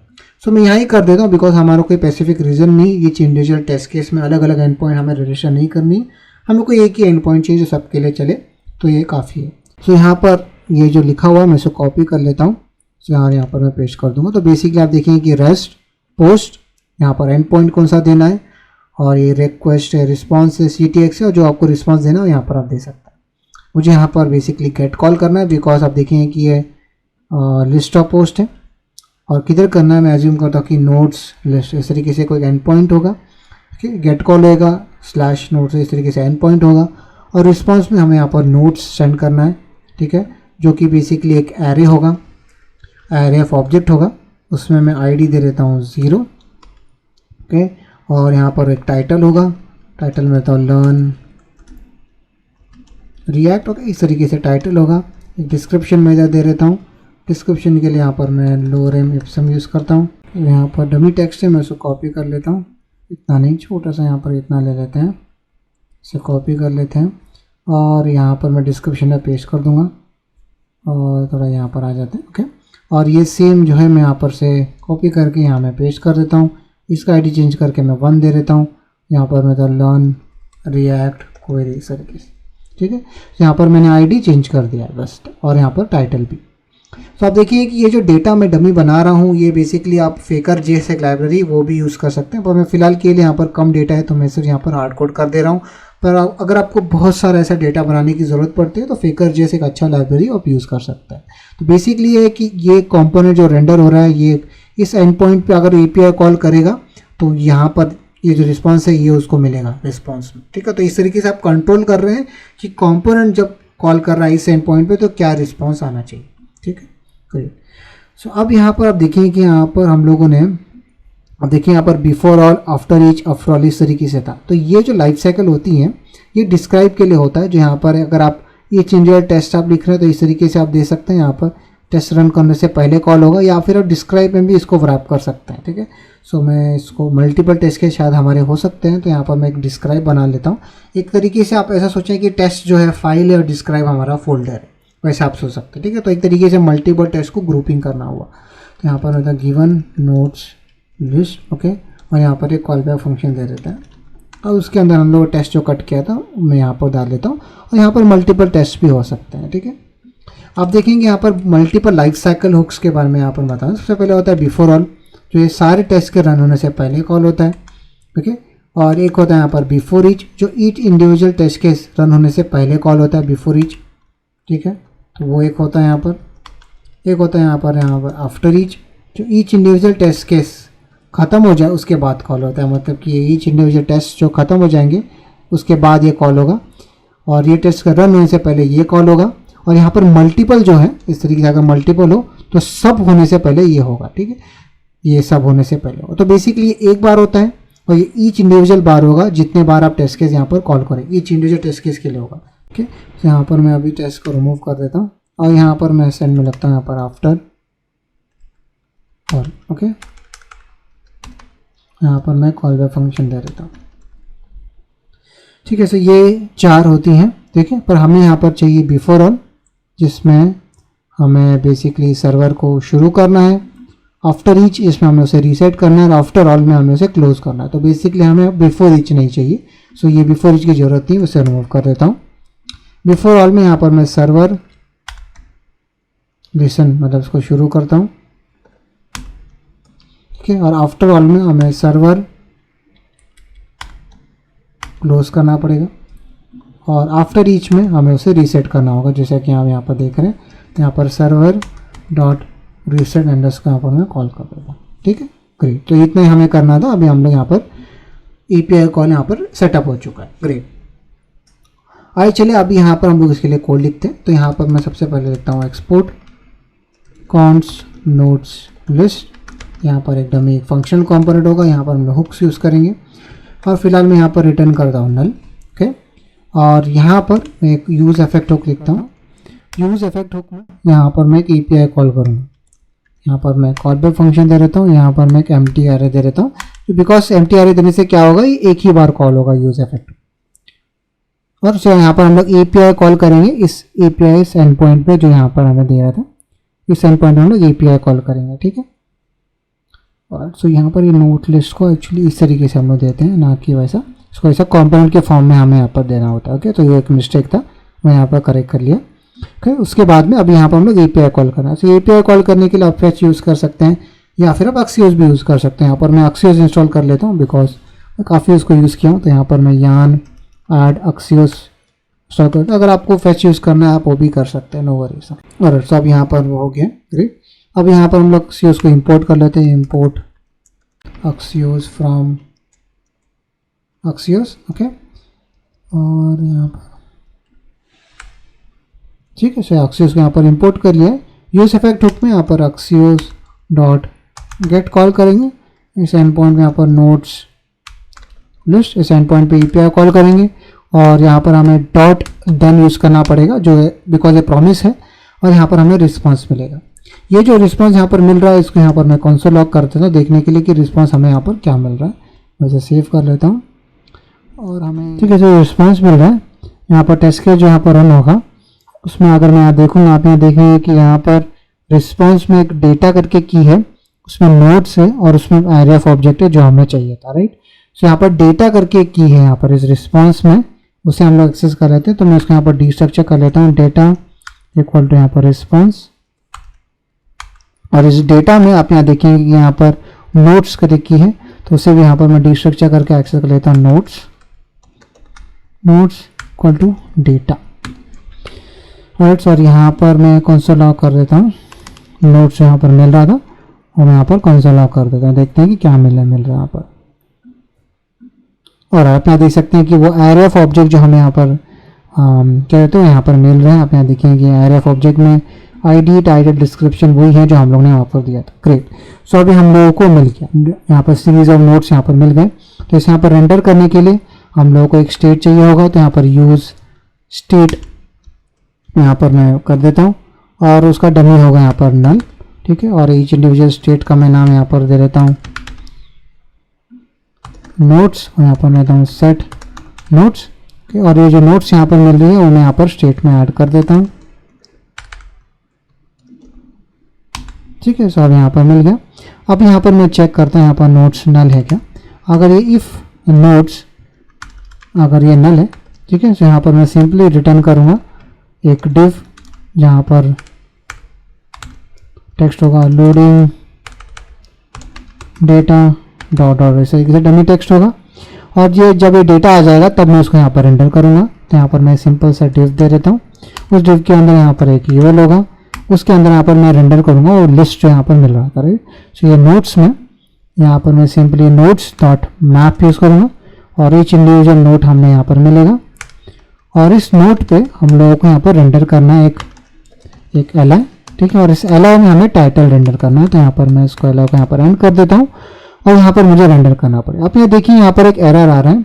सो मैं यहाँ ही कर देता हूँ, बिकॉज हमारा कोई स्पेसिफिक रीज़न नहीं, ईच इंडिविजुअल टेस्ट केस में अलग अलग एंड पॉइंट हमें रजिस्टर नहीं करनी, हमें कोई एक ही एंड पॉइंट चाहिए जो सबके लिए चले, तो ये काफ़ी है। सो यहाँ पर ये जो लिखा हुआ है मैं इसको कॉपी कर लेता हूँ, सो यहाँ पर मैं पेस्ट कर दूँगा। तो बेसिकली आप देखेंगे कि रेस्ट पोस्ट, यहाँ पर एंड पॉइंट कौन सा देना है, और ये रिक्वेस्ट है, रिस्पॉन्स है, CTX है, और जो आपको रिस्पॉन्स देना है यहाँ पर आप दे सकते हैं। मुझे यहाँ पर बेसिकली गेट कॉल करना है, बिकॉज आप देखेंगे कि ये लिस्ट ऑफ पोस्ट है, और किधर करना है मैं एज्यूम करता हूँ कि नोट्स लिस्ट, इस तरीके से कोई एंड पॉइंट होगा, ठीक है, गेट कॉल होगा /नोट्स, इस तरीके से एंड पॉइंट होगा, और रिस्पॉन्स में हमें यहाँ पर नोट्स सेंड करना है, ठीक है, जो कि बेसिकली एक एरे होगा, एरे ऑफ ऑब्जेक्ट होगा, उसमें मैं ID दे देता हूँ 0, ओके, और यहाँ पर एक टाइटल होगा, टाइटल में देता हूँ लर्न रिएक्ट, ओके, इस तरीके से टाइटल होगा। एक डिस्क्रिप्शन में इधर दे देता हूँ, डिस्क्रिप्शन के लिए यहाँ पर मैं लोरेम इप्सम यूज़ करता हूँ। यहाँ पर डमी टेक्स्ट है, मैं उसको कॉपी कर लेता हूँ, इतना नहीं, छोटा सा यहाँ पर इतना ले लेते हैं, इसे कॉपी कर लेते हैं, और यहाँ पर मैं डिस्क्रिप्शन में पेस्ट कर दूँगा, और थोड़ा यहाँ पर आ जाते हैं, ओके, और ये सेम जो है मैं यहाँ पर से कॉपी करके यहाँ मैं पेस्ट कर देता हूँ, इसका ID चेंज करके मैं 1 दे देता हूँ, यहाँ पर मैं तो लर्न रिएक्ट क्वेरी इस तरीके से, ठीक है। तो यहाँ पर मैंने ID चेंज कर दिया है बस, और यहाँ पर टाइटल भी। तो आप देखिए कि ये जो डेटा मैं डमी बना रहा हूँ, ये बेसिकली आप फेकर JS एक लाइब्रेरी वो भी यूज़ कर सकते हैं, पर मैं फ़िलहाल के लिए यहाँ पर कम डेटा है तो मैं सिर्फ यहाँ पर हार्ड कोड कर दे रहा हूँ। पर अगर आपको बहुत सारा ऐसा डेटा बनाने की ज़रूरत पड़ती है तो फेकर JS एक अच्छा लाइब्रेरी आप यूज़ कर सकते हैं। तो बेसिकली ये है कि ये कंपोनेंट जो रेंडर हो रहा है, ये इस एंड पॉइंट पर अगर API कॉल करेगा तो यहाँ पर ये जो रिस्पॉन्स है ये उसको मिलेगा रिस्पॉन्स में, ठीक है। तो इस तरीके से आप कंट्रोल कर रहे हैं कि कंपोनेंट जब कॉल कर रहा है इस एंड पॉइंट पे तो क्या रिस्पॉन्स आना चाहिए, ठीक है, ग्रेट। सो अब यहाँ पर आप देखें कि यहाँ पर हम लोगों ने, अब देखिए यहाँ पर before all, after each, after all इस तरीके से था। तो ये जो लाइफ साइकिल होती है ये डिस्क्राइब के लिए होता है, जो यहाँ पर अगर आप ये इंडिविजुअल टेस्ट आप लिख रहे हैं तो इस तरीके से आप दे सकते हैं, यहाँ पर टेस्ट रन करने से पहले कॉल होगा, या फिर आप डिस्क्राइब में भी इसको रैप कर सकते हैं, ठीक है। सो मैं इसको मल्टीपल टेस्ट के शायद हमारे हो सकते हैं, तो यहाँ पर मैं एक डिस्क्राइब बना लेता हूँ। एक तरीके से आप ऐसा सोचें कि टेस्ट जो है फाइल है और डिस्क्राइब हमारा फोल्डर है, वैसे आप सोच सकते हैं, ठीक है। तो एक तरीके से मल्टीपल टेस्ट को ग्रुपिंग करना हुआ, तो यहाँ पर होता है गिवन नोट्स लिस्ट, ओके, और यहाँ पर एक कॉल बैक फंक्शन दे देता है, और उसके अंदर हम लोग टेस्ट जो कट किया था मैं यहाँ पर डाल देता हूँ, और यहाँ पर मल्टीपल टेस्ट भी हो सकते हैं, ठीक है। आप देखेंगे यहाँ पर मल्टीपल लाइफ साइकिल हुक्स के बारे में यहाँ पर बताऊँ। सबसे पहले होता है बिफोर ऑल, जो ये सारे टेस्ट के रन होने से पहले कॉल होता है, ठीक है, और एक होता है यहाँ पर बिफोर ईच, जो each individual test case run होने से पहले कॉल होता है बिफोर ईच, ठीक है, तो वो एक होता है यहाँ पर। एक होता है यहाँ पर आफ्टर ईच, जो ईच इंडिविजुअल टेस्ट केस ख़त्म हो जाए उसके बाद कॉल होता है, मतलब कि ईच इंडिविजुअल टेस्ट जो ख़त्म हो जाएंगे उसके बाद ये कॉल होगा, और ये टेस्ट का रन होने से पहले ये कॉल होगा। और यहाँ पर मल्टीपल जो है इस तरीके से अगर मल्टीपल हो तो सब होने से पहले ये होगा, ठीक है, ये सब होने से पहले होगा। तो बेसिकली एक बार होता है, और ये ईच इंडिविजुअल बार होगा जितने बार आप टेस्ट केस यहाँ पर कॉल करें, ईच इंडिविजुअल टेस्ट केस के लिए होगा, ठीक है। तो यहाँ पर मैं अभी टेस्ट को रिमूव कर देता हूँ, और यहाँ पर मैं सेंड में लगता हूँ यहाँ पर आफ्टर और, ओके, यहाँ पर मैं कॉल बैक फंक्शन दे देता हूँ, ठीक है। सो ये 4 होती हैं, ठीक है, पर हमें यहाँ पर चाहिए बिफोर ऑल, जिसमें हमें बेसिकली सर्वर को शुरू करना है, आफ्टर ईच इसमें हमें उसे रीसेट करना है, और आफ्टर ऑल में हमें उसे क्लोज करना है। तो बेसिकली हमें बिफोर ईच नहीं चाहिए, सो ये बिफोर ईच की ज़रूरत नहीं, उसे रिमूव कर देता हूँ। बिफोर ऑल में यहाँ पर मैं सर्वर लिसन मतलब उसको शुरू करता हूँ, ठीक है, और आफ्टर ऑल में हमें सर्वर क्लोज करना पड़ेगा, और आफ्टर ईच में हमें उसे रीसेट करना होगा, जैसा कि हम यहाँ पर देख रहे हैं। तो यहाँ पर सर्वर डॉट रीसेट एंडर्स का यहाँ पर मैं कॉल कर देगा, ठीक है, ग्रेट। तो इतना ही हमें करना था, अभी हम लोग यहाँ पर API कॉल यहाँ पर सेटअप हो चुका है, ग्रेट। आइए चलिए अभी यहाँ पर हम लोग इसके लिए कोड लिखते हैं। तो यहाँ पर मैं सबसे पहले लिखता हूँ एक्सपोर्ट कॉन्स नोट्स लिस्ट। यहाँ पर एक डमी फंक्शन कंपोनेंट होगा, यहाँ पर हम लोग हुक्स यूज़ करेंगे और फिलहाल मैं यहाँ पर रिटर्न करता हूँ नल। ओके, और यहाँ पर मैं एक यूज़ इफेक्ट हुक लिखता हूँ। यूज़ इफेक्ट हुक में यहाँ पर मैं एक API कॉल करूँगा। यहाँ पर मैं कॉल बैक फंक्शन दे देता हूँ, यहाँ पर मैं एक एम्प्टी एरे दे देता हूँ बिकॉज एम्प्टी एरे देने से क्या होगा, ये एक ही बार कॉल होगा यूज़ इफेक्ट। और सो यहाँ पर हम लोग API कॉल करेंगे इस API इस एंड पॉइंट पे जो यहाँ पर हमें दिया था, इस एंड पॉइंट में हम लोग API कॉल करेंगे। ठीक है, और सो यहाँ पर ये नोट लिस्ट को एक्चुअली इस तरीके से हम लोग देते हैं, ना कि वैसा इसको ऐसा कंपोनेंट के फॉर्म में हमें यहाँ पर देना होता है। ओके, तो ये एक मिस्टेक था, मैं यहाँ पर करेक्ट कर लिया। ओके, उसके बाद में अब यहाँ पर हम लोग API कॉल करना है। सो API कॉल करने के लिए आप फेच यूज़ कर सकते हैं या फिर आप Axios भी यूज़ कर सकते हैं। यहाँ पर मैं Axios इंस्टॉल कर लेता हूँ बिकॉज मैं काफ़ी उसको यूज़ किया हूँ। तो यहाँ पर मैं यान ऐड Axios इंस्टॉल करता हूँ। अगर आपको फेच यूज़ करना है आप वो भी कर सकते हैं, नो वरीज। और सब यहाँ पर वो हो गया, ग्रेट। अब यहाँ पर हम लोग Axios को इम्पोर्ट कर लेते हैं, import Axios from Axios। Okay, और यहाँ पर ठीक है, सो Axios को यहाँ पर इंपोर्ट कर लिया है। यूज इफेक्ट हुक में यहाँ पर Axios डॉट गेट कॉल करेंगे, इस एंड पॉइंट में यहाँ पर नोट्स लिस्ट, इस एंड पॉइंट पे API कॉल करेंगे और यहाँ पर हमें डॉट देन यूज़ करना पड़ेगा जो है बिकॉज ये प्रॉमिस है, और यहाँ पर हमें रिस्पॉन्स मिलेगा। ये जो रिस्पॉन्स यहाँ पर मिल रहा है इसको यहाँ पर मैं कंसोल लॉग कर देता हूँ देखने के लिए कि रिस्पॉन्स हमें यहाँ पर क्या मिल रहा है। मैं इसे सेव कर लेता हूँ और हमें ठीक है जो रिस्पॉन्स मिल रहा है यहाँ पर टेस्ट केस जो यहाँ पर रन होगा उसमें अगर मैं यहाँ देखूँगा, आप यहाँ देखेंगे कि यहाँ पर रिस्पॉन्स में एक डेटा करके की है, उसमें नोट्स है और उसमें एरे ऑफ ऑब्जेक्ट है जो हमें चाहिए था, राइट। सो यहाँ पर डेटा करके की है यहाँ पर इस रिस्पॉन्स में, उसे हम लोग एक्सेस कर लेते हैं। तो मैं उसको यहाँ पर डिस्ट्रक्चर कर लेता हूँ, डेटा इक्वल टू यहाँ पर रिस्पॉन्स, और इस डेटा में आप यहाँ देखेंगे कि यहाँ पर नोट्स करके की है, तो उसे भी यहाँ पर मैं डिस्ट्रक्चर करके एक्सेस कर लेता हूँ, notes equal to data, right. और यहाँ पर मैं कंसोल लॉग कर देता हूँ, नोट्स यहाँ पर मिल रहा था और मैं यहाँ पर कंसोल लॉग कर देता हूँ, देखते हैं कि क्या मिल रहा है यहाँ पर। और आप यहाँ देख सकते हैं कि वो एरे ऑफ ऑब्जेक्ट जो हमें यहाँ पर क्या कहते हैं यहाँ पर मिल रहे हैं। आप यहाँ देखेंगे कि एरे ऑफ ऑब्जेक्ट में ID टाइटल डिस्क्रिप्शन वही है जो हम लोग ने यहाँ पर दिया था, ग्रेट। सो अभी हम लोगों को मिल गया, यहाँ पर सीरीज ऑफ नोट्स यहाँ पर मिल गए। तो इसे यहाँ पर रेंडर करने के लिए हम लोगों को एक स्टेट चाहिए होगा, तो यहाँ पर यूज़ स्टेट यहाँ पर मैं कर देता हूँ और उसका डमी होगा यहाँ पर नल, ठीक है। और ईच इंडिविजुअल स्टेट का मैं नाम यहाँ पर दे देता हूँ नोट्स, और यहाँ पर मैं देता हूँ सेट नोट्स, और ये जो नोट्स यहाँ पर मिल रही है वो मैं यहाँ पर स्टेट में ऐड कर देता हूँ, ठीक है। सो अब यहाँ पर मिल गया। अब यहाँ पर मैं चेक करता हूँ यहाँ पर नोट्स नल है क्या। अगर ये इफ़ नोट्स अगर ये नल है, ठीक है, तो यहाँ पर मैं सिंपली रिटर्न करूँगा एक डिव जहाँ पर टेक्स्ट होगा लोडिंग डेटा डॉट डॉट, ऐसे डमी टेक्स्ट होगा। और ये जब ये डेटा आ जाएगा तब मैं उसको यहाँ पर रेंडर करूँगा। तो यहाँ पर मैं सिंपल सा डिव दे देता हूँ, उस डिव के अंदर यहाँ पर एक यूएल होगा, उसके अंदर यहाँ पर मैं रेंडर करूँगा और लिस्ट जो यहाँ पर मिल रहा था, राइट। सो ये नोट्स में यहाँ पर मैं simply notes dot map use करूँगा और ईच इंडिविजुअल नोट हमें यहाँ पर मिलेगा, और इस नोट पे हम लोगों को यहाँ पर रेंडर करना है एक एलाई, ठीक है। और इस एलाई में हमें टाइटल रेंडर करना है। तो यहाँ पर मैं इसको एलाई को यहाँ पर एंड कर देता हूँ और यहाँ पर मुझे रेंडर करना पड़ेगा। आप ये देखिए यहाँ पर एक एरर आ रहा है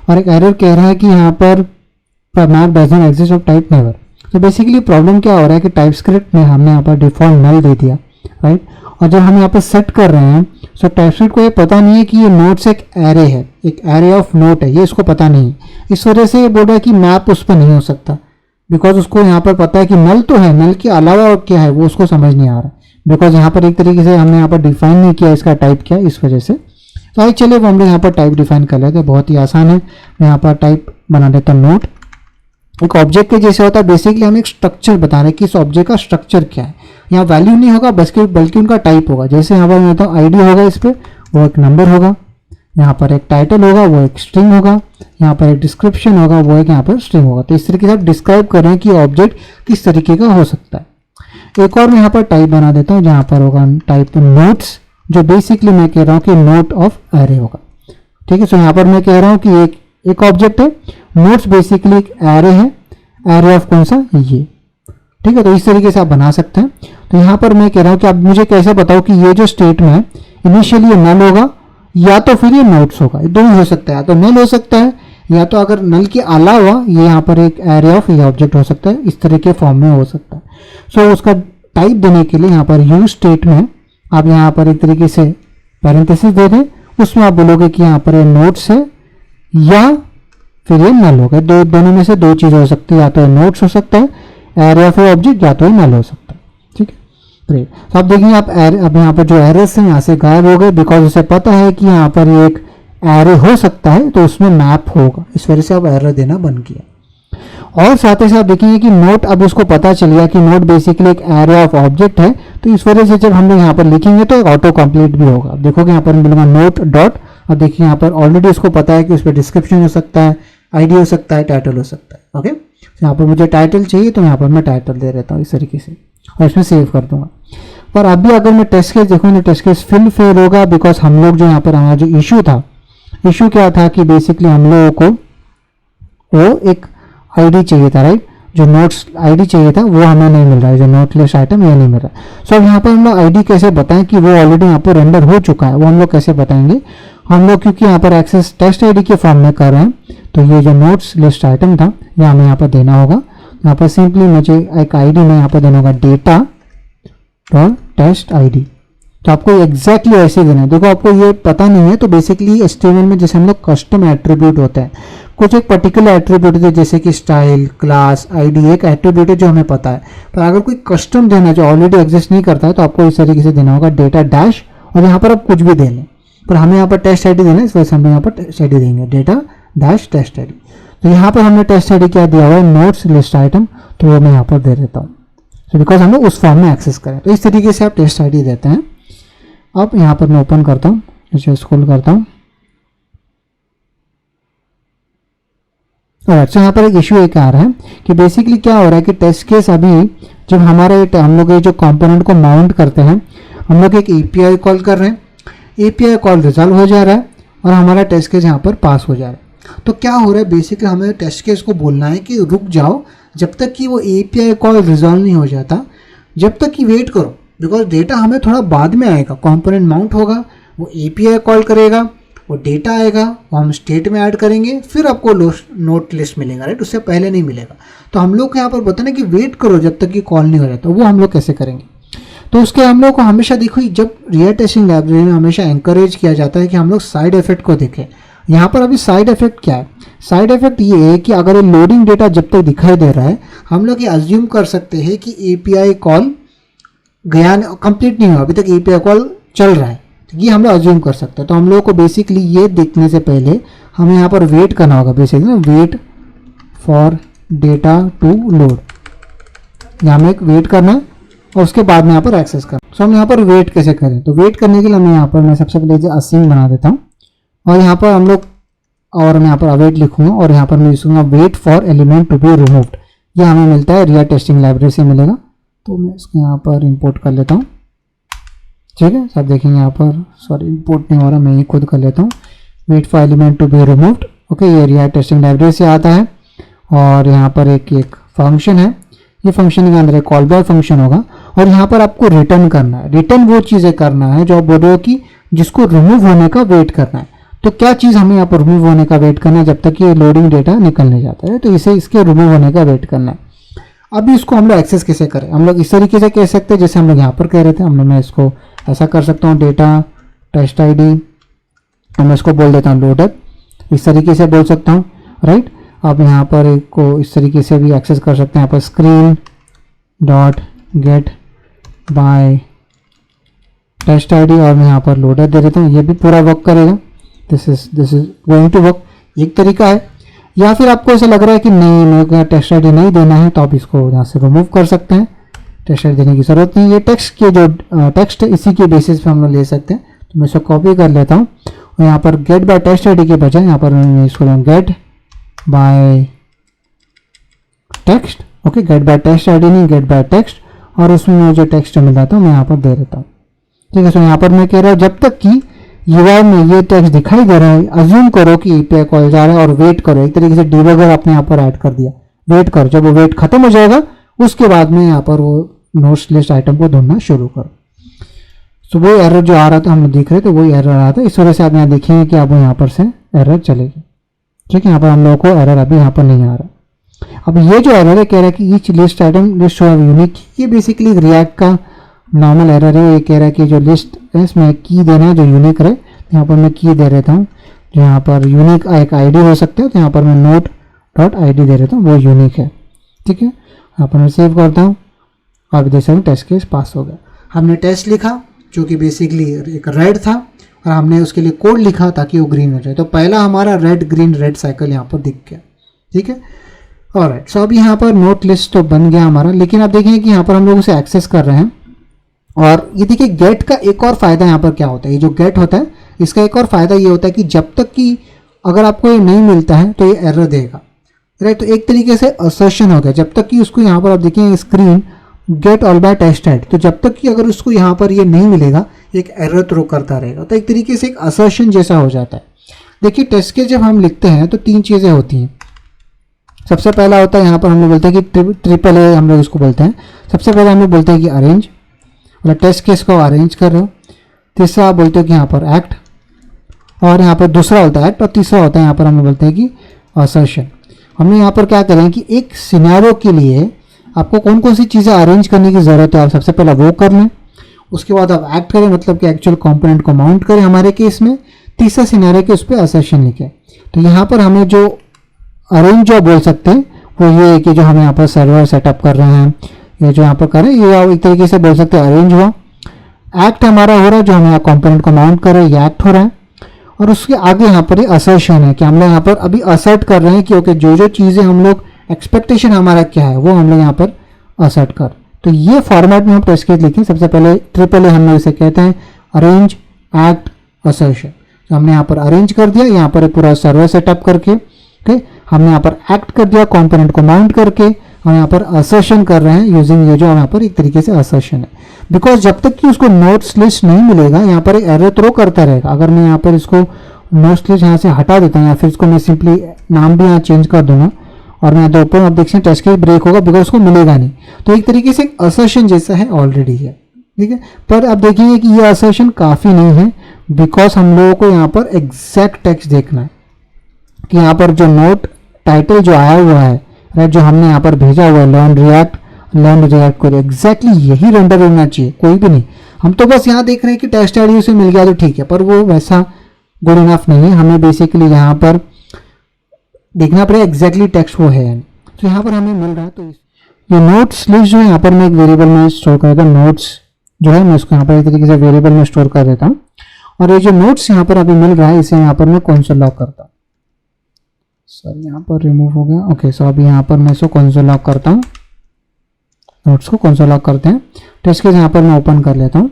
और एक एरर कह रहा है कि यहाँ पर map doesn't exist of type never. तो बेसिकली प्रॉब्लम क्या हो रहा है कि टाइपस्क्रिप्ट में हमने यहाँ पर डिफॉल्ट नल दे दिया, राइट। और जब हम यहाँ पर सेट कर रहे हैं सो टाइपस्क्रिप्ट को ये पता नहीं है कि ये नोट्स एक एरे है, एक एरे ऑफ नोट है, ये इसको पता नहीं है। इस वजह से ये बोल रहा है कि मैप उस पर नहीं हो सकता, बिकॉज उसको यहाँ पर पता है कि नल तो है, नल के अलावा और क्या है वो उसको समझ नहीं आ रहा, बिकॉज यहाँ पर एक तरीके से हमने यहाँ पर डिफाइन नहीं किया इसका टाइप क्या है, इस वजह से। तो आइए चलिए वो हम लोग यहाँ पर टाइप डिफाइन कर लेते हैं, बहुत ही आसान है। मैं यहाँ पर टाइप बना देता हूँ नोट, एक ऑब्जेक्ट के जैसे होता है। बेसिकली हम एक स्ट्रक्चर बता रहे हैं कि इस ऑब्जेक्ट का स्ट्रक्चर क्या है। यहाँ वैल्यू नहीं होगा बल्कि उनका टाइप होगा। जैसे यहाँ पर मैं बताऊँ आईडी होगा, इस पर वो एक नंबर होगा, यहाँ पर एक टाइटल होगा वो एक स्ट्रिंग होगा, यहाँ पर एक डिस्क्रिप्शन होगा वो एक यहाँ पर स्ट्रिंग होगा। तो इस तरीके से डिस्क्राइब करें कि ऑब्जेक्ट किस तरीके का हो सकता है। एक और मैं यहाँ पर टाइप बना देता हूँ जहाँ पर होगा टाइप नोट्स, जो बेसिकली मैं कह रहा हूँ कि नोट ऑफ एरे होगा, ठीक है। सो यहाँ पर मैं कह रहा हूँ कि एक एक ऑब्जेक्ट है, नोट्स बेसिकली एक एरे है, एरे ऑफ कौन सा, ये, ठीक है। तो इस तरीके से आप बना सकते हैं। तो यहाँ पर मैं कह रहा हूँ कि आप मुझे कैसे बताओ कि ये जो स्टेट में है इनिशियली ये नल होगा या तो फिर ये नोट्स होगा, दोनों हो सकता है, या तो नल हो सकता है या तो अगर नल के अलावा ये यहाँ पर एक एरे ऑफ ये ऑब्जेक्ट हो सकता है, इस तरह के फॉर्म में हो सकता है। सो उसका टाइप देने के लिए यहाँ पर यूज स्टेट में आप यहाँ पर एक तरीके से पैरेंथेसिस दे दें, उसमें आप बोलोगे कि यहाँ पर ये नोट्स है या फिर ये नल होगा, दोनों में से दो चीज़ हो सकती है, या तो नोट्स हो सकता है एरे ऑफ ऑब्जेक्ट या तो नल हो सकता है, ठीक है। ग्रेट। तो आप देखेंगे आप अब यहाँ पर जो एरर्स हैं यहाँ से गायब हो गए, बिकॉज उसे पता है कि यहाँ पर एक एरे हो सकता है तो उसमें मैप होगा, इस वजह से आप एरर देना बंद किया। और साथ ही साथ देखेंगे कि नोट, अब उसको पता चल गया कि नोट बेसिकली एक एरे ऑफ ऑब्जेक्ट है, तो इस वजह से जब हम लोग यहाँ पर लिखेंगे तो ऑटो कंप्लीट भी होगा। देखोगे यहाँ पर मिलेगा नोट डॉट, और देखिए यहाँ पर ऑलरेडी उसको पता है कि उस पर डिस्क्रिप्शन हो सकता है, आईडी हो सकता है, टाइटल हो सकता है। ओके, यहाँ पर मुझे टाइटल चाहिए तो यहाँ पर मैं टाइटल दे देता हूँ इस तरीके से, और इसमें सेव कर दूंगा। पर अभी अगर मैं टेस्ट केस देखूँ तो टेस्ट केस फिल फेल होगा, बिकॉज हम लोग जो यहाँ पर हमारा जो इशू था, इशू क्या था कि बेसिकली हम लोगों को वो एक आईडी चाहिए था, राइट, जो नोट्स आईडी चाहिए था वो हमें नहीं मिल रहा है, जो नोट लिस्ट आइटम ये नहीं मिल रहा है। सो अब यहाँ पर हम लोग आईडी कैसे बताएं कि वो ऑलरेडी यहाँ पर रेंडर हो चुका है, वो हम लोग कैसे बताएंगे। हम लोग क्योंकि यहाँ पर एक्सेस टेस्ट आईडी के फॉर्म में कर रहे हैं, तो ये जो नोट्स लिस्ट आइटम था ये हमें यहाँ पर देना होगा। यहाँ पर सिंपली मुझे एक आईडी में यहाँ पर देना होगा डेटा डॉट टेस्ट आईडी, तो आपको एग्जैक्टली ऐसे देना है। देखो आपको ये पता नहीं है तो बेसिकली HTML में जैसे हम लोग कस्टम एट्रीब्यूट होते हैं, कुछ एक पर्टिकुलर एट्रीब्यूट है जैसे कि स्टाइल, क्लास, आईडी, एक एट्रीब्यूट है जो हमें पता है। पर अगर कोई कस्टम देना जो ऑलरेडी एग्जिस्ट नहीं करता है तो आपको इस तरीके से देना होगा डेटा डैश, और यहाँ पर आप कुछ भी दे लें, पर हमें यहाँ पर टेस्ट आईडी देना है, इस वजह से हम यहाँ पर टेस्ट आईडी देंगे, डेटा डैश टेस्ट आईडी। तो यहाँ पर हमने टेस्ट आईडी क्या दिया हुआ है, नोट्स लिस्ट आइटम, तो वो मैं यहाँ पर दे देता हूँ, तो बिकॉज हम लोग उस फॉर्म में एक्सेस करें। तो इस तरीके से आप टेस्ट आईडी देते हैं। अब यहाँ पर मैं ओपन करता हूँ, इसे स्क्रॉल करता हूँ। तो यहाँ पर एक इशू एक आ रहा है कि बेसिकली क्या हो रहा है कि टेस्ट केस अभी जब हमारे हम लोग ये जो कंपोनेंट को माउंट करते हैं, हम लोग एक एपीआई कॉल कर रहे हैं, एपीआई कॉल रिजॉल्व हो जा रहा है और हमारा टेस्ट केस यहाँ पर पास हो जा रहा है। तो क्या हो रहा है, बेसिकली हमें टेस्ट केस को बोलना है कि रुक जाओ, जब तक कि वो एपीआई कॉल रिजॉल्व नहीं हो जाता, जब तक कि वेट करो, बिकॉज डेटा हमें थोड़ा बाद में आएगा, कंपोनेंट माउंट होगा, वो एपीआई कॉल करेगा, वो डेटा आएगा, वो हम स्टेट में ऐड करेंगे, फिर आपको नोट लिस्ट मिलेगा, राइट, उससे पहले नहीं मिलेगा। तो हम लोग को यहाँ पर बताना कि वेट करो जब तक कि कॉल नहीं हो जाता, वो हम लोग कैसे करेंगे। तो उसके हम लोग को हमेशा देखो, जब रियल टेस्टिंग लाइब्रेरी में हमेशा एंकरेज किया जाता है कि हम लोग साइड इफेक्ट को देखें। यहाँ पर अभी साइड इफेक्ट क्या है, साइड इफेक्ट ये है कि अगर ये लोडिंग डेटा जब तक दिखाई दे रहा है, हम लोग ये अज्यूम कर सकते हैं कि एपीआई कॉल गया, कंप्लीट नहीं हुआ, अभी तक एपीआई कॉल चल रहा है, ये हम लोग अज्यूम कर सकते हैं। तो हम लोगों को बेसिकली ये देखने से पहले हमें यहाँ पर वेट करना होगा, basically wait for data to load, यहाँ में एक वेट करना है और उसके बाद में यहाँ पर एक्सेस करना। सो हम यहाँ पर वेट कैसे करें, तो वेट करने के लिए हमें यहाँ पर मैं सबसे पहले असीम बना देता हूँ, और यहाँ पर हम लोग, और मैं यहाँ पर अवेट लिखूंगा और यहाँ पर मैं लिखूंगा wait for element to be removed. ये हमें मिलता है रियल टेस्टिंग लाइब्रेरी से मिलेगा, तो मैं इसको यहाँ पर इंपोर्ट कर लेता हूँ, ठीक है। सब देखेंगे यहाँ पर, सॉरी इंपोर्ट नहीं हो रहा, मैं ही खुद कर लेता हूँ, wait for element to be removed. Okay, ये रियल टेस्टिंग लाइब्रेरी से आता है, और यहाँ पर एक फंक्शन है, ये फंक्शन के अंदर एक कॉल बैक फंक्शन होगा, और यहाँ पर आपको रिटर्न करना है। रिटर्न वो चीज़ें करना है जो आप बोल रहे हो कि जिसको रिमूव होने का वेट करना है। तो क्या चीज़ हमें यहाँ पर रिमूव होने का वेट करना है, जब तक ये लोडिंग डेटा निकलने जाता है, तो इसे इसके रिमूव होने का वेट करना है। अभी इसको हम लोग एक्सेस कैसे करें, हम लोग इस तरीके से कह सकते हैं जैसे हम लोग यहाँ पर कह रहे थे। मैं इसको ऐसा कर सकता हूँ, डेटा टेस्ट आईडी, मैं इसको बोल देता हूँ लोडर, इस तरीके से बोल सकता हूँ, राइट। अब यहाँ पर एक को इस तरीके से भी एक्सेस कर सकते हैं, यहाँ पर screen dot get by test ID, और मैं यहाँ पर लोडर दे देता हूँ, ये भी पूरा वर्क करेगा। This is going to work, एक तरीका है। या फिर आपको ऐसा लग रहा है कि नहीं, मेरे को टेस्ट आईडी नहीं देना है, तो आप इसको यहाँ से रिमूव कर सकते हैं, टेस्ट आईडी देने की ज़रूरत नहीं। ये टेक्स्ट के जो टेक्स्ट है इसी के बेसिस पे हम लोग ले सकते हैं, तो मैं इसको कॉपी कर लेता हूँ, और यहाँ पर गेट बाय टेस्ट आईडी के बजाय यहाँ पर मैं इसको get by text. Okay, get by test ID नहीं, गेट बाय टेक्स्ट, और उसमें जो टेक्स्ट मिल जाता है मैं यहाँ पर दे देता हूँ, ठीक है। सो यहाँ पर मैं कह रहा हूँ जब तक कि UI में ये टेक्स्ट दिखाई दे रहा है, अज्यूम करो कि API कॉल जा रहा है और वेट करो। एक तरीके से डिबगर आपने यहाँ पर ऐड कर दिया, वेट करो। जब वो वेट खत्म हो जाएगा उसके बाद में यहाँ पर वो नोट्स लिस्ट आइटम को ढूंढना शुरू करो। तो वो एरर जो आ रहा था हम लोग देख रहे थे, वही एरर आ रहा था। इस वजह से आप यहाँ देखेंगे कि अब यहाँ पर से एरर चलेगी। ठीक है, यहाँ पर हम लोगों को एरर अभी यहाँ पर नहीं आ रहा। अब ये जो एरर है कह रहा है कि each list item list show unique, ये बेसिकली रिएक्ट का नॉर्मल एरर है। ये कह रहा है कि जो लिस्ट है इसमें की देना है जो यूनिक रहे। तो यहाँ पर मैं की दे देता हूँ, जो यहाँ पर यूनिक एक आईडी हो सकता है, तो यहाँ पर मैं नोट डॉट ID दे देता हूँ, वो यूनिक है। ठीक है, यहाँ पर मैं सेव करता हूँ। आप देख सकते हैं टेस्ट केस पास हो गया। हमने टेस्ट लिखा जो कि बेसिकली एक रेड था और हमने उसके लिए कोड लिखा ताकि वो ग्रीन हो जाए। तो पहला हमारा रेड ग्रीन रेड साइकिल यहाँ पर दिख गया। ठीक है, ऑलराइट। सो अभी यहाँ पर नोट लिस्ट तो बन गया हमारा, लेकिन आप देखेंगे कि यहाँ पर हम लोग उसे एक्सेस कर रहे हैं। और ये देखिए गेट का एक और फायदा यहाँ पर क्या होता है, ये जो गेट होता है इसका एक और फायदा ये होता है कि जब तक कि अगर आपको ये नहीं मिलता है तो ये एरर देगा, राइट। तो एक तरीके से असर्शन हो गया। जब तक कि उसको यहाँ पर आप देखेंगे screen get all by tested, तो जब तक कि अगर उसको यहाँ पर ये नहीं मिलेगा एक एरर थ्रो करता रहेगा। तो एक तरीके से एक असर्शन जैसा हो जाता है। देखिए टेस्ट केस जब हम लिखते हैं तो 3 चीज़ें होती हैं। सबसे पहला होता है यहाँ पर हम लोग बोलते हैं कि ट्रिपल ए हम लोग इसको बोलते हैं। सबसे पहले हम लोग बोलते हैं कि अरेंज, मतलब टेस्ट केस को अरेंज कर रहे हो। तीसरा आप बोलते हो कि यहाँ पर एक्ट, और यहाँ पर दूसरा होता है एक्ट, और तीसरा होता है यहाँ पर हम लोग बोलते हैं कि असर्शन। हमने यहाँ पर क्या करें कि एक सिनेरियो के लिए आपको कौन कौन सी चीज़ें अरेंज करने की ज़रूरत है, आप सबसे पहले वो कर लें। उसके बाद आप एक्ट करें, मतलब कि एक्चुअल कंपोनेंट को माउंट करें हमारे केस में। तीसरा सिनेरियो के उस पर असर्शन लिखें। तो यहाँ पर हमें जो अरेंज जो बोल सकते हैं वो ये है कि जो हम यहाँ पर सर्वर सेटअप कर रहे हैं या जो यहाँ पर करें, ये एक तरीके से बोल सकते हैं अरेंज हुआ। एक्ट हमारा हो रहा है, जो हम यहाँ कंपोनेंट को माउंट कर रहे हैं, ये एक्ट हो रहा है। और उसके आगे यहाँ पर ये असर्शन है कि हम लोग यहाँ पर अभी असर्ट कर रहे हैं कि ओके जो जो चीज़ें हम लोग एक्सपेक्टेशन हमारा क्या है वो हम लोग यहाँ पर असर्ट कर। तो ये फॉर्मेट में हम टेस्ट केस लिखें। सबसे पहले ट्रिपल ए हम लोग इसे कहते हैं, अरेंज एक्ट असर्शन। तो हमने यहाँ पर अरेंज कर दिया, यहाँ पर पूरा सर्वर सेटअप करके, ओके। हमने यहाँ पर एक्ट कर दिया कंपोनेंट को माउंट करके, हम यहाँ पर असर्शन कर रहे हैं यूजिंग ये जो यहाँ पर एक तरीके से असर्शन है। बिकॉज जब तक कि उसको नोट्स लिस्ट नहीं मिलेगा यहाँ पर एक एरर थ्रो करता रहेगा। अगर मैं यहाँ पर इसको नोट्स लिस्ट यहाँ से हटा देता हूँ या फिर इसको मैं सिंपली नाम भी यहाँ चेंज कर दूंगा और मैं दो पर आप देखते हैं टेस्ट केस ब्रेक होगा बिकॉज उसको मिलेगा नहीं। तो एक तरीके से एक असर्शन जैसा है ऑलरेडी है, ठीक है। पर अब देखिए कि ये असर्शन काफ़ी नहीं है बिकॉज हम लोगों को यहाँ पर एग्जैक्ट टेक्स्ट देखना है कि यहाँ पर जो नोट टाइटल जो आया हुआ है, राइट, जो हमने यहाँ पर भेजा हुआ है लर्न रिएक्ट को, एग्जैक्टली यही रेंडर होना चाहिए, कोई भी नहीं। हम तो बस यहाँ देख रहे हैं कि टेस्ट आईडी से मिल गया तो ठीक है, पर वो वैसा गुड इनफ नहीं है। हमें बेसिकली यहाँ पर देखना पड़ेगा एग्जैक्टली टेक्स्ट वो है। तो यहाँ पर हमें मिल रहा है, तो ये नोट्स लिस्ट जो है यहाँ पर मैं एक वेरिएबल में स्टोर कर देता हूँ। नोट्स जो है मैं उसको यहाँ पर एक तरीके से वेरिएबल में स्टोर कर देता हूँ। और ये जो नोट्स यहाँ पर अभी मिल रहा है इसे यहाँ पर मैं कंसोल लॉग करता हूँ। सॉरी, यहाँ पर रिमूव हो गया। ओके, सो अभी यहाँ पर मैं इसको कंसोल लॉग करता हूँ। नोट्स को कंसोल लॉग करते हैं। टेस्ट केस यहाँ पर मैं ओपन कर लेता हूँ।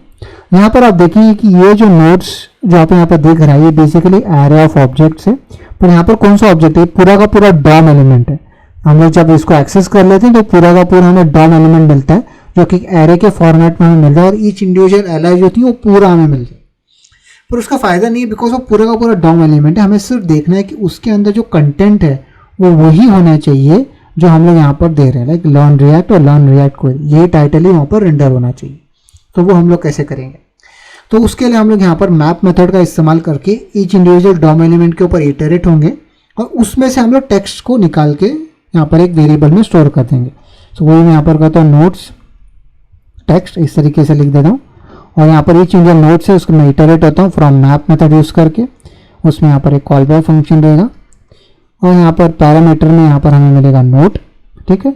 यहाँ पर आप देखेंगे कि ये जो नोट्स जो आप यहाँ पर देख रहा है ये बेसिकली एरे ऑफ ऑब्जेक्ट्स है। पर यहाँ पर कौन सा ऑब्जेक्ट है? पूरा का पूरा डॉम एलिमेंट है। हम लोग जब इसको एक्सेस कर लेते हैं तो पूरा का पूरा हमें डॉम एलिमेंट मिलता है जो कि एरे के फॉर्मेट में हमें मिल रहा है और ईच इंडिविजुअल एलाइज होती है वो पूरा हमें मिल जाए। पर उसका फायदा नहीं है बिकॉज वो पूरा का पूरा डॉम एलिमेंट है। हमें सिर्फ देखना है कि उसके अंदर जो कंटेंट है वो वही होना चाहिए जो हम लोग यहाँ पर दे रहे हैं, लाइक लर्न रिएक्ट और लर्न रिएक्ट को ये टाइटल ही वहाँ पर रेंडर होना चाहिए। तो वो हम लोग कैसे करेंगे? तो उसके लिए हम लोग यहाँ पर मैप मेथड का इस्तेमाल करके ईच इंडिविजुअल डॉम एलिमेंट के ऊपर इटरेट होंगे और उसमें से हम लोग टेक्स्ट को निकाल के यहाँ पर एक वेरिएबल में स्टोर कर देंगे। तो वही मैं यहाँ पर कहता हूँ नोट्स टेक्स्ट, इस तरीके से लिख देता हूँ। और यहाँ पर ईच इंडिविजुअल नोट्स है उसको मैं इटरेट होता हूँ फ्रॉम मैप मेथड यूज़ करके। उसमें यहाँ पर एक कॉल बैक फंक्शन रहेगा और यहाँ पर पैरामीटर में यहाँ पर हमें मिलेगा नोट, ठीक है।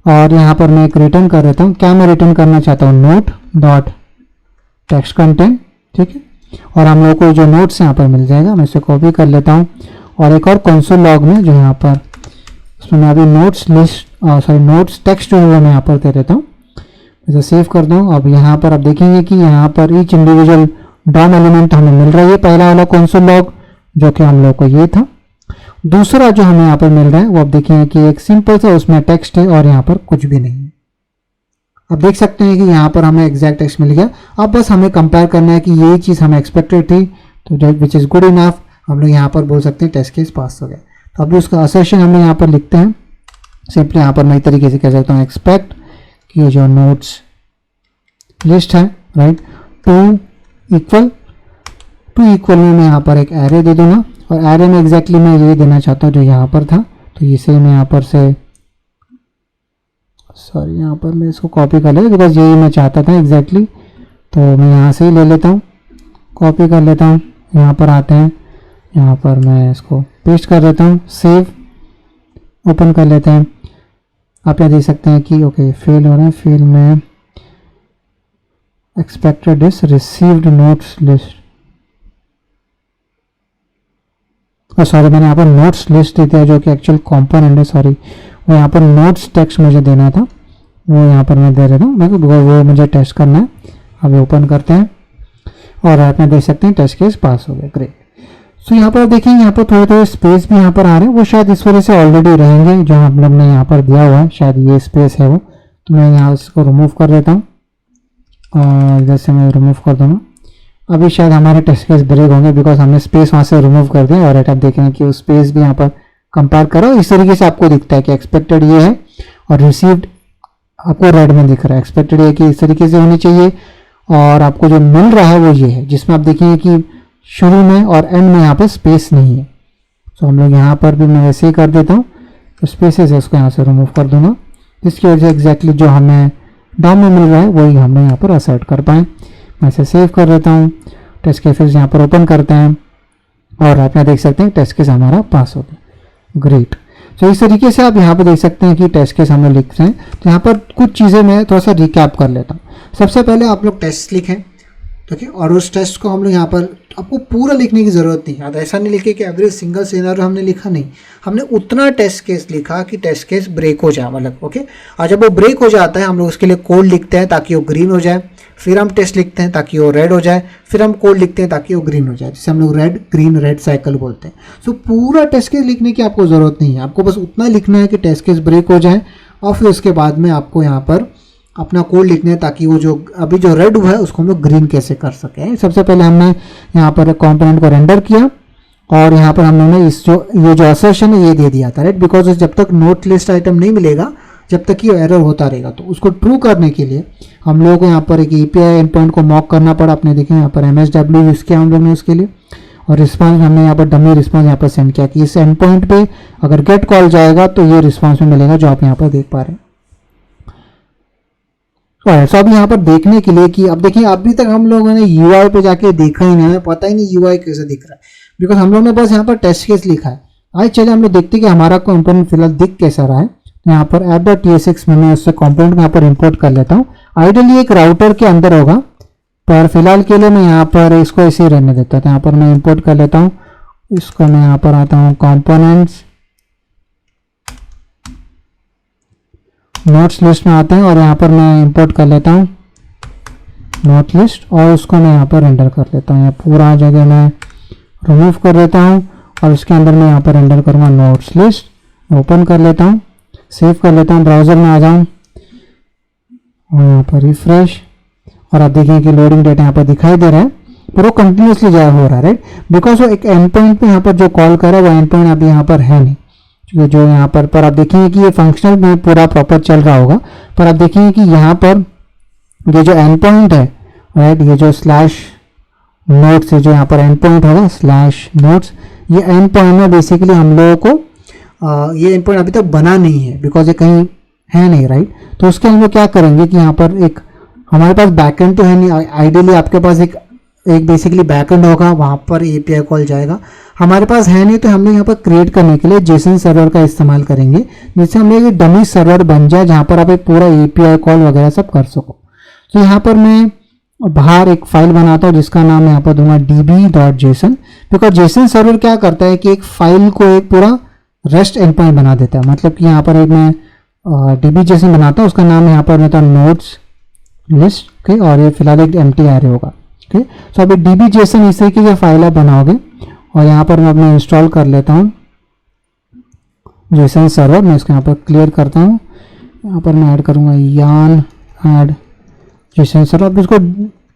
और यहाँ पर मैं एक रिटर्न कर देता हूँ। क्या मैं रिटर्न करना चाहता हूँ? नोट डॉट टेक्स्ट कंटेंट, ठीक है। और हम लोग को जो नोट्स यहाँ पर मिल जाएगा, मैं इसे कॉपी कर लेता हूँ और एक और कंसोल लॉग में जो यहाँ पर उसमें मैं अभी नोट्स लिस्ट नोट्स टेक्स्ट जो है मैं यहाँ पर दे देता हूँ। इसे सेव कर दूँ। अब यहाँ पर आप देखेंगे कि यहाँ पर ईच इंडिविजुअल डॉम एलिमेंट हमें मिल रहा है। ये पहला वाला कंसोल लॉग जो कि हम लोग को ये था। दूसरा जो हमें यहाँ पर मिल रहा है वो आप देखेंगे कि एक सिंपल सा उसमें टेक्स्ट है और यहाँ पर कुछ भी नहीं है। आप देख सकते हैं कि यहाँ पर हमें एग्जैक्ट टेक्स्ट मिल गया। अब बस हमें कंपेयर करना है कि यही चीज़ हमें एक्सपेक्टेड थी तो जो विच इज़ गुड इनफ, हम लोग यहाँ पर बोल सकते हैं टेस्ट केस पास हो गया। तो अभी उसका असर्शन हम लोग यहाँ पर लिखते हैं। सिंपली यहाँ पर मैं तरीके से कह सकता हूँ एक्सपेक्ट कि ये जो नोट्स लिस्ट है, राइट, टू इक्वल में मैं यहाँ पर एक एरे दे दूंगा, और एरे में एग्जैक्टली मैं ये देना चाहता हूँ जो यहाँ पर था। तो इसे मैं यहाँ पर से यहाँ पर मैं इसको कॉपी कर लेता बिकॉज यही मैं चाहता था एग्जैक्टली। तो मैं यहाँ से ही ले लेता हूँ, कॉपी कर लेता हूँ, यहाँ पर आते हैं, यहाँ पर मैं इसको पेस्ट कर देता हूँ, सेव ओपन कर लेते हैं। आप यहाँ देख सकते हैं कि ओके फेल हो रहा है, फेल में expected is received notes list, sorry मैंने यहाँ पर नोट्स लिस्ट दे दिया जो कि एक्चुअल कंपोनेंट है, सॉरी वो यहाँ पर नोट्स टेक्स्ट मुझे देना था, वो यहाँ पर मैं दे देता हूँ बिकॉज वो मुझे टेस्ट करना है। अभी ओपन करते हैं और आप यहाँ देख सकते हैं टेस्ट केस पास हो गया, ग्रेट। सो यहाँ पर देखेंगे यहाँ पर थोड़े थोड़े स्पेस भी यहाँ पर आ रहे हैं, वो शायद इस वजह से ऑलरेडी रहेंगे जो हम लोग ने यहाँ पर दिया हुआ है, शायद ये स्पेस है वो। तो मैं यहाँ इसको रिमूव कर देता हूँ और इधर से मैं रिमूव कर दूँगा। अभी शायद हमारे टेस्ट केस ब्रेक होंगे बिकॉज हमने स्पेस वहाँ से रिमूव कर दिया, और आप देखेंगे कि वो स्पेस भी यहाँ पर कंपेयर करो, इस तरीके से आपको दिखता है कि एक्सपेक्टेड ये है और रिसीव्ड आपको रेड में दिख रहा है। एक्सपेक्टेड ये कि इस तरीके से होनी चाहिए, और आपको जो मिल रहा है वो ये है जिसमें आप देखेंगे कि शुरू में और एंड में यहाँ पर स्पेस नहीं है। तो हम लोग यहाँ पर भी मैं वैसे ही कर देता हूँ, तो स्पेसेस है उसको यहाँ से रिमूव कर दूंगा, जिसकी वजह से एग्जैक्टली जो हमें डाउन में मिल रहा है वही हम यहाँ पर असर्ट कर पाएँ। मैं इसे सेव कर देता हूँ, टेस्ट केसेस यहाँ पर ओपन करते हैं, और आप यहाँ देख सकते हैं टेस्ट केस हमारा पास हो गया, ग्रेट। तो इस तरीके से आप यहाँ पर देख सकते हैं कि टेस्ट केस हम लोग लिख रहे हैं। तो यहाँ पर कुछ चीज़ें मैं थोड़ा सा रिकैप कर लेता हूँ। सबसे पहले आप लोग टेस्ट लिखें, ठीक है, और उस टेस्ट को हम लोग यहाँ पर आपको पूरा लिखने की ज़रूरत नहीं है। ऐसा नहीं लिखे कि एवरी सिंगल सिनेरियो हमने लिखा, नहीं, हमने उतना टेस्ट केस लिखा कि टेस्ट केस ब्रेक हो जाए, मतलब ओके। और जब वो ब्रेक हो जाता है हम लोग उसके लिए कोड लिखते हैं ताकि वो ग्रीन हो जाए, फिर हम टेस्ट लिखते हैं ताकि वो रेड हो जाए, फिर हम कोड लिखते हैं ताकि वो ग्रीन हो जाए, जिसे हम लोग रेड ग्रीन रेड साइकिल बोलते हैं। सो पूरा टेस्ट केस लिखने की आपको ज़रूरत नहीं है, आपको बस उतना लिखना है कि टेस्ट केस ब्रेक हो जाए, और फिर उसके बाद में आपको यहाँ पर अपना कोड लिखना है ताकि वो जो अभी जो रेड हुआ है उसको हम लोग ग्रीन कैसे कर सकें। सबसे पहले हमने यहाँ पर कंपोनेंट को रेंडर किया, और यहाँ पर हमने ये जो असर्शन है ये दे दिया था, राइट, बिकॉज जब तक नोट लिस्ट आइटम नहीं मिलेगा जब तक ये एरर होता रहेगा। तो उसको ट्रू करने के लिए हम लोगों को यहाँ पर एक API एंड पॉइंट को मॉक करना पड़ा। आपने देखें यहाँ पर MSW यूज़ किया हम लोग ने उसके लिए, और रिस्पांस हमने यहाँ पर डमी रिस्पांस यहाँ पर सेंड किया कि इस एंड पॉइंट पे अगर गेट कॉल जाएगा तो ये रिस्पांस में मिलेगा, जो आप यहाँ पर देख पा रहे हैं। सो अब यहाँ पर देखने के लिए कि अब देखिए अभी तक हम लोगों ने UI पे जाके देखा ही नहीं, हमें पता ही नहीं UI कैसे दिख रहा है, बिकॉज हम लोग ने बस यहाँ पर टेस्ट केस लिखा है। आज चलिए हम लोग देखते हैं कि हमारा कंपोनेंट फिलहाल दिख कैसा रहा है। यहाँ पर app.tsx में मैं उससे कंपोनेंट को यहाँ पर इंपोर्ट कर लेता हूँ। आइडियली एक राउटर के अंदर होगा, पर फिलहाल के लिए मैं यहाँ पर इसको ऐसे ही रहने देता हूँ। यहाँ पर मैं इंपोर्ट कर लेता हूँ इसको, मैं यहाँ पर आता हूँ कंपोनेंट्स, नोट्स लिस्ट में आते हैं, और यहाँ पर मैं इंपोर्ट कर लेता हूँ नोट लिस्ट, और उसको मैं यहाँ पर रेंडर कर लेता हूँ। यहाँ पूरा जगह मैं रिमूव कर देता हूँ, और उसके अंदर मैं यहाँ पर रेंडर करूँगा नोट्स लिस्ट। ओपन कर लेता हूँ, सेव कर लेता हूँ, ब्राउज़र में आ जाऊँ और यहाँ पर रिफ्रेश, और आप देखिए कि लोडिंग डेटा यहाँ पर दिखाई दे रहा है, पर वो कंटिन्यूसली जो हो रहा है, राइट, बिकॉज वो एक एंड पॉइंट पे यहाँ पर जो कॉल कर रहा है वो एंड पॉइंट अभी यहाँ पर है नहीं, जो यहाँ पर आप देखेंगे कि ये फंक्शनल में पूरा प्रॉपर चल रहा होगा, पर आप देखेंगे कि यहाँ पर ये जो एंड पॉइंट है, राइट, ये जो स्लैश नोट्स है, जो यहाँ पर एंड पॉइंट होगा स्लैश नोट्स, ये एंड पॉइंट में बेसिकली हम लोगों को ये एंड पॉइंट अभी तक बना नहीं है बिकॉज ये कहीं है नहीं, राइट। तो उसके हम लोग क्या करेंगे कि यहाँ पर एक हमारे पास बैकएंड तो है नहीं, आइडियली आपके पास एक बेसिकली बैकएंड होगा, वहाँ पर API कॉल जाएगा, हमारे पास है नहीं, तो हम लोग यहाँ पर क्रिएट करने के लिए जेसन सर्वर का इस्तेमाल करेंगे, जिससे हम लोग एक डमी सर्वर बन जाए जहाँ पर आप एक पूरा API कॉल वगैरह सब कर सको। तो यहाँ पर मैं बाहर एक फाइल बनाता हूँ जिसका नाम यहाँ पर दूंगा db.json, बिकॉज जेसन सर्वर क्या करता है कि एक फाइल को एक पूरा रेस्ट एंड पॉइंट बना देता है। मतलब कि यहाँ पर एक मैं db.json बनाता हूँ, उसका नाम यहाँ पर रहता है नोट्स लिस्ट, ओके, और ये फिलहाल एक एम्प्टी एरे होगा, ओके। सो अभी db.json इस तरीके की फाइल आप बनाओगे, और यहाँ पर मैं अपना इंस्टॉल कर लेता हूँ जेसन सर्वर। मैं इसको यहाँ पर क्लियर करता हूँ, यहाँ पर मैं ऐड करूँगा yarn ऐड जेसन सर्वर। अब इसको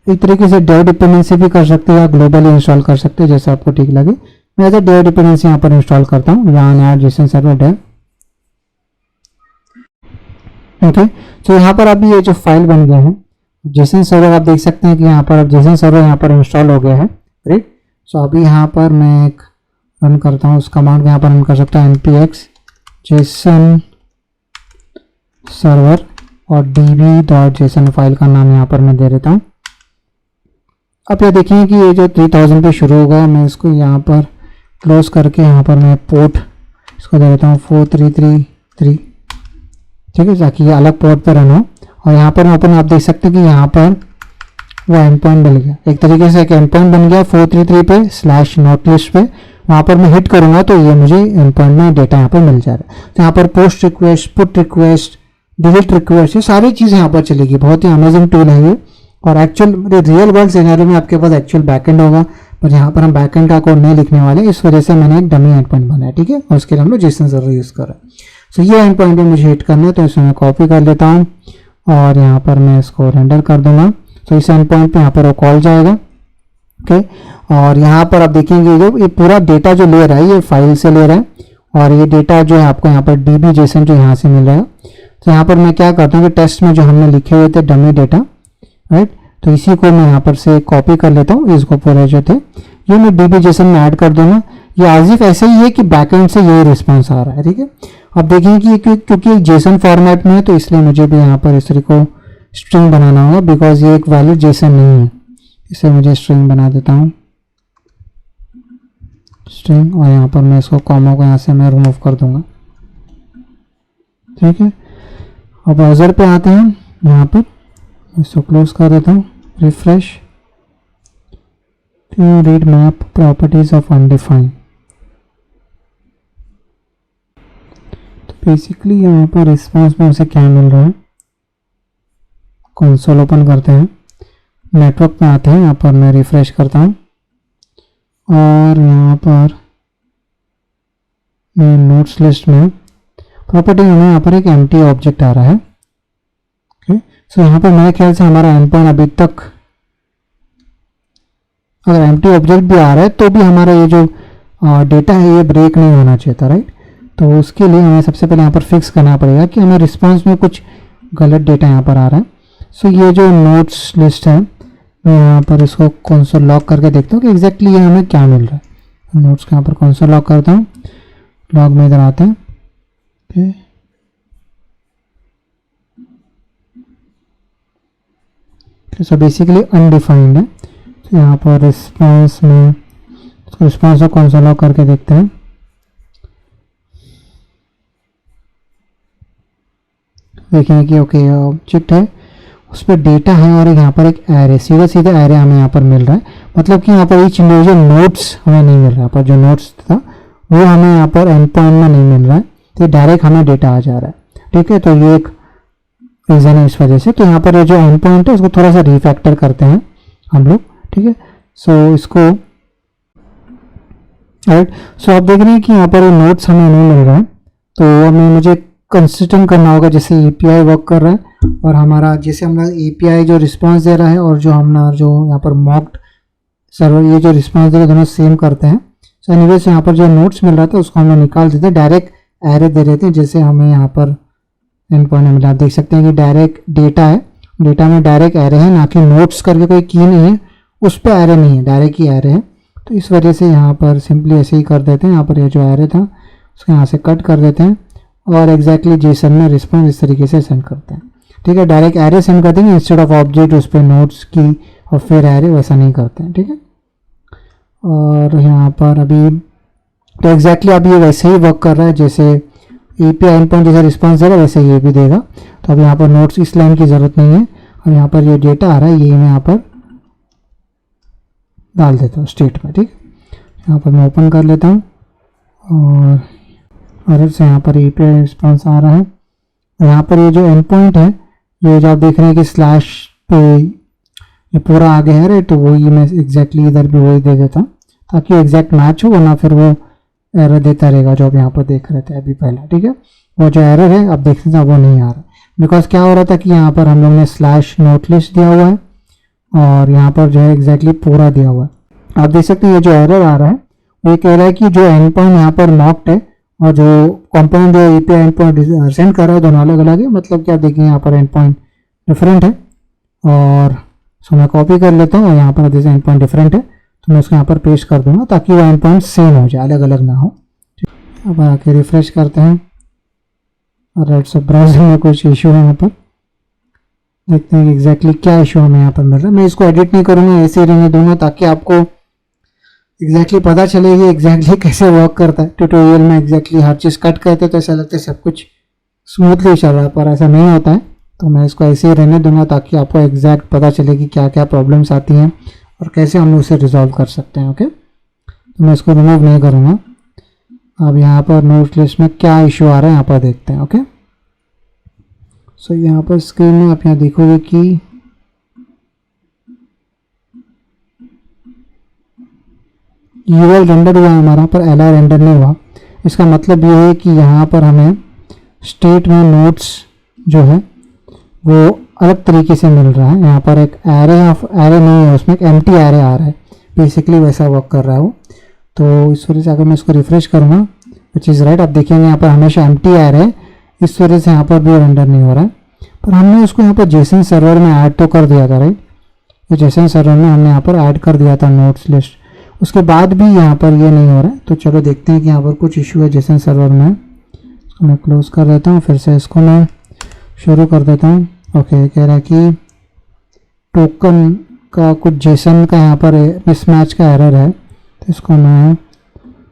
एक तरीके से डेव डिपेंडेंसी भी कर सकते हैं या ग्लोबली इंस्टॉल कर सकते हैं, जैसे आपको ठीक लगे। मैं एज ए डेव डिपेंडेंसी यहाँ पर इंस्टॉल करता हूँ, यहाँ add JSON server dev. Okay, तो यहाँ पर अभी ये जो फाइल बन गया है जेसन सर्वर, आप देख सकते हैं कि यहाँ पर जेसन सर्वर यहाँ पर इंस्टॉल हो गया है। राइट, सो अभी यहाँ पर मैं एक रन करता हूँ, उस कमांड को यहाँ पर रन कर सकता हूँ npx जेसन सर्वर और db.json फाइल का नाम यहाँ पर मैं दे देता हूँ। अब ये देखिए कि ये जो 3000 पे शुरू होगा, मैं इसको यहाँ पर क्लोज करके यहाँ पर मैं पोर्ट इसको दे देता हूँ 4333, ठीक है, ताकि ये अलग पोर्ट पर रन हो। और यहाँ पर ओपन आप देख सकते हैं कि यहाँ पर वो एंड पॉइंट बन गया, एक तरीके से एक एंड पॉइंट बन गया 433 पे /notlist पे। वहाँ पर मैं हिट करूँगा तो ये मुझे एंड पॉइंट में डेटा यहाँ पर मिल जा रहा है। तो यहाँ पर post request, put request, delete request, ये सारी चीज़ें यहाँ पर चलेगी। बहुत ही अमेजिंग टूल है ये। और एक्चुअल रियल वर्ल्ड सिनेरियो में आपके पास एक्चुअल बैकएंड होगा, पर यहाँ पर हम बैकएंड का कोड नहीं लिखने वाले, इस वजह से मैंने एक डमी एंड पॉइंट बनाया, ठीक है। और उसके लिए हम लोग जेसन सर्वर यूज़ कर रहे हैं। सो ये एंड पॉइंट में मुझे हिट करना है, तो इसमें मैं कॉपी कर लेता हूँ और यहाँ पर मैं इसको रेंडर कर दूंगा। तो इस एंड पॉइंट पे यहाँ पर वो कॉल जाएगा, ओके। और यहाँ पर आप देखेंगे जो ये पूरा डेटा जो ले रहा है ये फाइल से ले रहा है, और ये डेटा जो है आपको यहाँ पर db जेसन जो यहाँ से मिल रहा है। तो यहाँ पर मैं क्या करता हूँ कि टेस्ट में जो हमने लिखे हुए थे डमी डेटा, राइट, तो इसी को मैं यहाँ पर से कॉपी कर लेता हूँ, इसको पूरे जो थे ये मैं db जेसन में ऐड कर दूंगा। ये आजिफ ऐसे ही है कि बैकएंड से यही रिस्पॉन्स आ रहा है, ठीक है। अब देखेंगे कि क्योंकि जेसन फॉर्मेट में है तो इसलिए मुझे भी यहाँ पर इस तरह को स्ट्रिंग बनाना होगा, बिकॉज ये एक वैलिड जेसन नहीं है। इसे मुझे स्ट्रिंग बना देता हूँ, स्ट्रिंग, और यहाँ पर मैं इसको कॉमा को यहाँ से मैं रिमूव कर दूंगा, ठीक है। अब ब्राउज़र पे आते हैं, यहाँ पर इसको क्लोज कर देता हूँ, refresh, read map properties of undefined. तो बेसिकली यहाँ पर रिस्पॉन्स में उसे क्या मिल रहा है, कंसोल ओपन करते हैं, नेटवर्क में आते हैं, यहाँ पर मैं रिफ्रेश करता हूँ और यहाँ पर मैं नोट्स लिस्ट में प्रॉपर्टी में यहाँ पर एक एम्प्टी ऑब्जेक्ट आ रहा है, ओके। सो यहाँ पर मेरे ख्याल से हमारा एंड पॉइंट अभी तक, अगर एम्प्टी ऑब्जेक्ट भी आ रहा है तो भी हमारा ये जो डेटा है ये ब्रेक नहीं होना चाहिए था, राइट। तो उसके लिए हमें सबसे पहले यहाँ पर फिक्स करना पड़ेगा कि हमें रिस्पॉन्स में कुछ गलत डेटा यहाँ पर आ रहा है। सो ये जो नोट्स लिस्ट है, मैं यहाँ पर इसको कंसोल लॉग करके देखता हूँ कि एग्जैक्टली ये हमें क्या मिल रहा है। नोट्स के यहाँ पर कंसोल लॉग करता हूँ, लॉग में इधर आते हैं, ओके। सो बेसिकली अनडिफाइंड है। तो यहाँ पर रिस्पॉन्स में रिस्पॉन्स को कंसोल लॉग करके देखते हैं, देखेंगे कि ओके ऑब्जेक्ट है, उस पर डेटा है और यहाँ पर एक एरे, सीधा सीधा एरे हमें यहाँ पर मिल रहा है। मतलब कि यहाँ पर ईच इंडिविजुअल नोट्स हमें नहीं मिल रहा है, पर जो नोट्स था वो हमें यहाँ पर एंड पॉइंट में नहीं मिल रहा है, तो डायरेक्ट हमें डेटा आ जा रहा है, ठीक है। तो ये एक रीज़न है इस वजह से। तो यहाँ पर ये जो एंड पॉइंट है उसको थोड़ा सा रिफैक्टर करते हैं हम लोग, ठीक है। सो इसको राइट, सो आप देख रहे हैं कि यहाँ पर नोट्स हमें नहीं मिल रहा है, तो हमें मुझे कंसिस्टेंट करना होगा, जैसे एपीआई वर्क कर रहा है और हमारा जैसे हमारा एपीआई जो रिस्पांस दे रहा है और जो हमारा जो यहाँ पर मॉक्ड सर्वर ये जो रिस्पांस दे रहा है दोनों सेम करते हैं। सो एनीवे से यहाँ पर जो नोट्स मिल रहा था उसको हम लोग निकाल देते हैं, डायरेक्ट एरे दे देते हैं, जैसे हमें यहाँ पर एंड पॉइंट मिला। आप देख सकते हैं कि डायरेक्ट डेटा है, डेटा में डायरेक्ट एरे है, ना कि नोट्स करके कोई की नहीं है, उस पर एरे नहीं है, डायरेक्ट ही एरे है। तो इस वजह से यहाँ पर सिंपली ऐसे ही कर देते हैं, यहाँ पर ये जो एरे था उसको यहाँ से कट कर देते हैं और एग्जैक्टली जेसन में रिस्पॉन्स इस तरीके से सेंड करते हैं, ठीक है। डायरेक्ट एरे सेंड कर देंगे इंस्टेड ऑफ ऑब्जेक्ट उस पर नोट्स की और फिर एरे, वैसा नहीं करते हैं, ठीक है। और यहाँ पर अभी तो एग्जैक्टली अभी ये वैसे ही वर्क कर रहा है, जैसे एपीआई एंड पॉइंट जैसे रिस्पॉन्स देगा वैसे ये भी देगा। तो अब यहाँ पर नोट्स इस लाइन की ज़रूरत नहीं है और यहाँ पर ये डेटा आ रहा है ये मैं यहाँ पर डाल देता हूँ स्टेट में, ठीक। यहाँ पर मैं ओपन कर लेता हूँ और एरर से यहाँ पर एपीआई रिस्पॉन्स आ रहा है। यहाँ पर ये जो एंड पॉइंट है ये जो आप देख रहे हैं कि स्लैश पे ये पूरा आगे है, राइट, तो वही मैं एग्जैक्टली इधर भी वही दे देता हूँ ताकि एग्जैक्ट मैच हो, वरना फिर वो एरर देता रहेगा जो आप यहाँ पर देख रहे थे अभी पहला, ठीक है। वो जो एरर है आप देख सकते हैं वो नहीं आ रहा, बिकॉज क्या हो रहा था कि यहाँ पर हम लोग ने स्लैश नोट लिस्ट दिया हुआ है और यहाँ पर जो है एग्जैक्टली पूरा दिया हुआ है। आप देख सकते हैं ये जो एरर आ रहा है वो कह रहा है कि जो एंड पॉइंट यहाँ पर मॉक्ड है और जो कंपोनेंट जो एपीआई एंड पॉइंट सेंड कर रहा है दोनों अलग अलग है, मतलब क्या देखिए यहाँ पर एंड पॉइंट डिफरेंट है। और सो मैं कॉपी कर लेता हूँ और यहाँ पर जैसे एंड पॉइंट डिफरेंट है तो मैं उसको यहाँ पर पेस्ट कर दूंगा ताकि वो एंड पॉइंट सेम हो जाए, अलग अलग ना हो। अब आके रिफ्रेश करते हैं और राइट सब ब्राउजर में कुछ इशू है यहाँ पर, देखते हैं कि एग्जैक्टली क्या इशू हमें यहाँ पर मिल रहा है। मैं इसको एडिट नहीं करूँगा, ऐसे ही रहने दूंगा ताकि आपको एग्जैक्टली पता चलेगी एग्जैक्टली कैसे वर्क करता है। ट्यूटोरियल में एग्जैक्टली हर चीज़ कट करते तो ऐसा लगता है सब कुछ स्मूथली चल रहा है, पर ऐसा नहीं होता है। तो मैं इसको ऐसे ही रहने दूंगा ताकि आपको एग्जैक्ट पता चले कि क्या क्या प्रॉब्लम्स आती हैं और कैसे हम उसे रिजॉल्व कर सकते हैं। ओके, तो मैं इसको रिमूव नहीं करूँगा। अब यहाँ पर नोट लिस्ट में क्या इशू आ रहा है यहाँ पर देखते हैं। ओके, सो यहाँ पर स्क्रीन में आप यहाँ देखोगे कि यूएल रेंडर हुआ हमारा पर एलआर रेंडर नहीं हुआ। इसका मतलब ये है कि यहाँ पर हमें स्टेट में नोट्स जो है वो अलग तरीके से मिल रहा है। यहाँ पर एक एरे नहीं है, उसमें एक एम्प्टी एरे आ रहा है, बेसिकली वैसा वर्क कर रहा है वो। तो इस वजह से अगर मैं इसको रिफ्रेश करूँगा विच इज़ राइट, आप देखेंगे यहाँ पर हमेशा एम्प्टी एरे है, इस वजह से यहाँ पर भी रेंडर नहीं हो रहा है। पर हमने उसको यहाँ पर जेसन सर्वर में ऐड तो कर दिया था राइट, तो जेसन सर्वर में हमने यहाँ पर ऐड कर दिया था नोट्स लिस्ट, उसके बाद भी यहाँ पर ये नहीं हो रहा है। तो चलो देखते हैं कि यहाँ पर कुछ इशू है जेसन सर्वर में। इसको मैं क्लोज कर देता हूँ, फिर से इसको मैं शुरू कर देता हूँ। ओके, कह रहा है कि टोकन का कुछ जेसन का यहाँ पर मिसमैच का एरर है, तो इसको मैं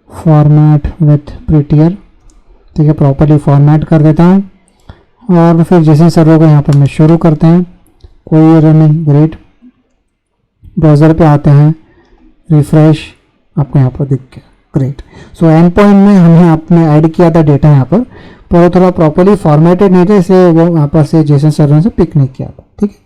फॉर्मेट विथ प्रिटियर, ठीक है, प्रॉपर्ली फॉर्मेट कर देता हूँ और फिर जेसन सर्वर को यहाँ पर मैं शुरू करते हैं। कोई एरर नहीं, ग्रेट। ब्राउज़र पे आते हैं, रिफ्रेश, आपको यहाँ पर दिख गया, ग्रेट। सो एंड पॉइंट में हमने आपने ऐड किया था डेटा यहाँ पर वो थोड़ा प्रॉपर्ली फॉर्मेटेड नहीं था, इसलिए वो यहाँ पर से जेसन सर्वर से पिक नहीं किया था। ठीक है,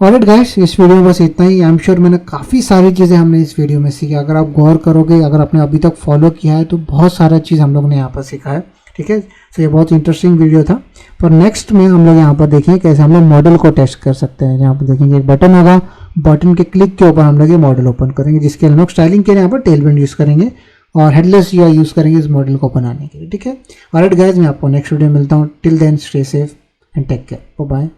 ऑलराइट गाइस, इस वीडियो में बस इतना ही। आई एम श्योर मैंने काफ़ी सारी चीज़ें हमने इस वीडियो में सीखी। अगर आप गौर करोगे, अगर आपने अभी तक फॉलो किया है तो बहुत सारा चीज़ हम लोग ने यहाँ पर सीखा है। ठीक है, तो ये बहुत इंटरेस्टिंग वीडियो था। पर नेक्स्ट में हम लोग यहाँ पर देखेंगे कैसे हम लोग मॉडल को टेस्ट कर सकते हैं। यहाँ पर देखेंगे एक बटन होगा, बटन के क्लिक के ऊपर हम लोग ये मॉडल ओपन करेंगे, जिसके हम लोग स्टाइलिंग के लिए यहाँ पर टेलविंड यूज़ करेंगे और हेडलेस यूआई यूज़ करेंगे इस मॉडल को बनाने के लिए। ठीक है, ऑलराइट गाइस, मैं आपको नेक्स्ट वीडियो में मिलता हूँ। Till then stay safe and take care, bye bye.